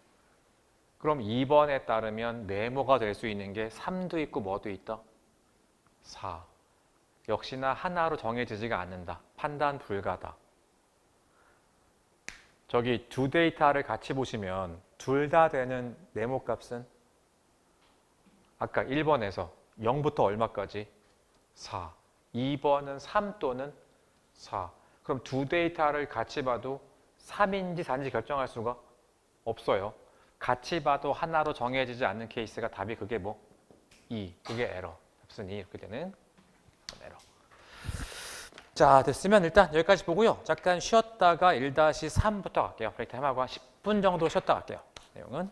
그럼 2번에 따르면 네모가 될 수 있는 게 3도 있고 뭐도 있다? 4. 역시나 하나로 정해지지가 않는다. 판단 불가다. 저기 두 데이터를 같이 보시면 둘 다 되는 네모 값은 아까 1번에서 0부터 얼마까지? 4. 2번은 3 또는 4. 그럼 두 데이터를 같이 봐도 3인지 4인지 결정할 수가 없어요. 같이 봐도 하나로 정해지지 않는 케이스가 답이 그게 뭐? 2. 그게 에러. 값은 2 이렇게 되는 에러. 자, 됐으면 일단 여기까지 보고요. 잠깐 쉬었다가 1-3부터 갈게요. 브레이크 타임하고 한 10분 정도 쉬었다 갈게요. 내용은.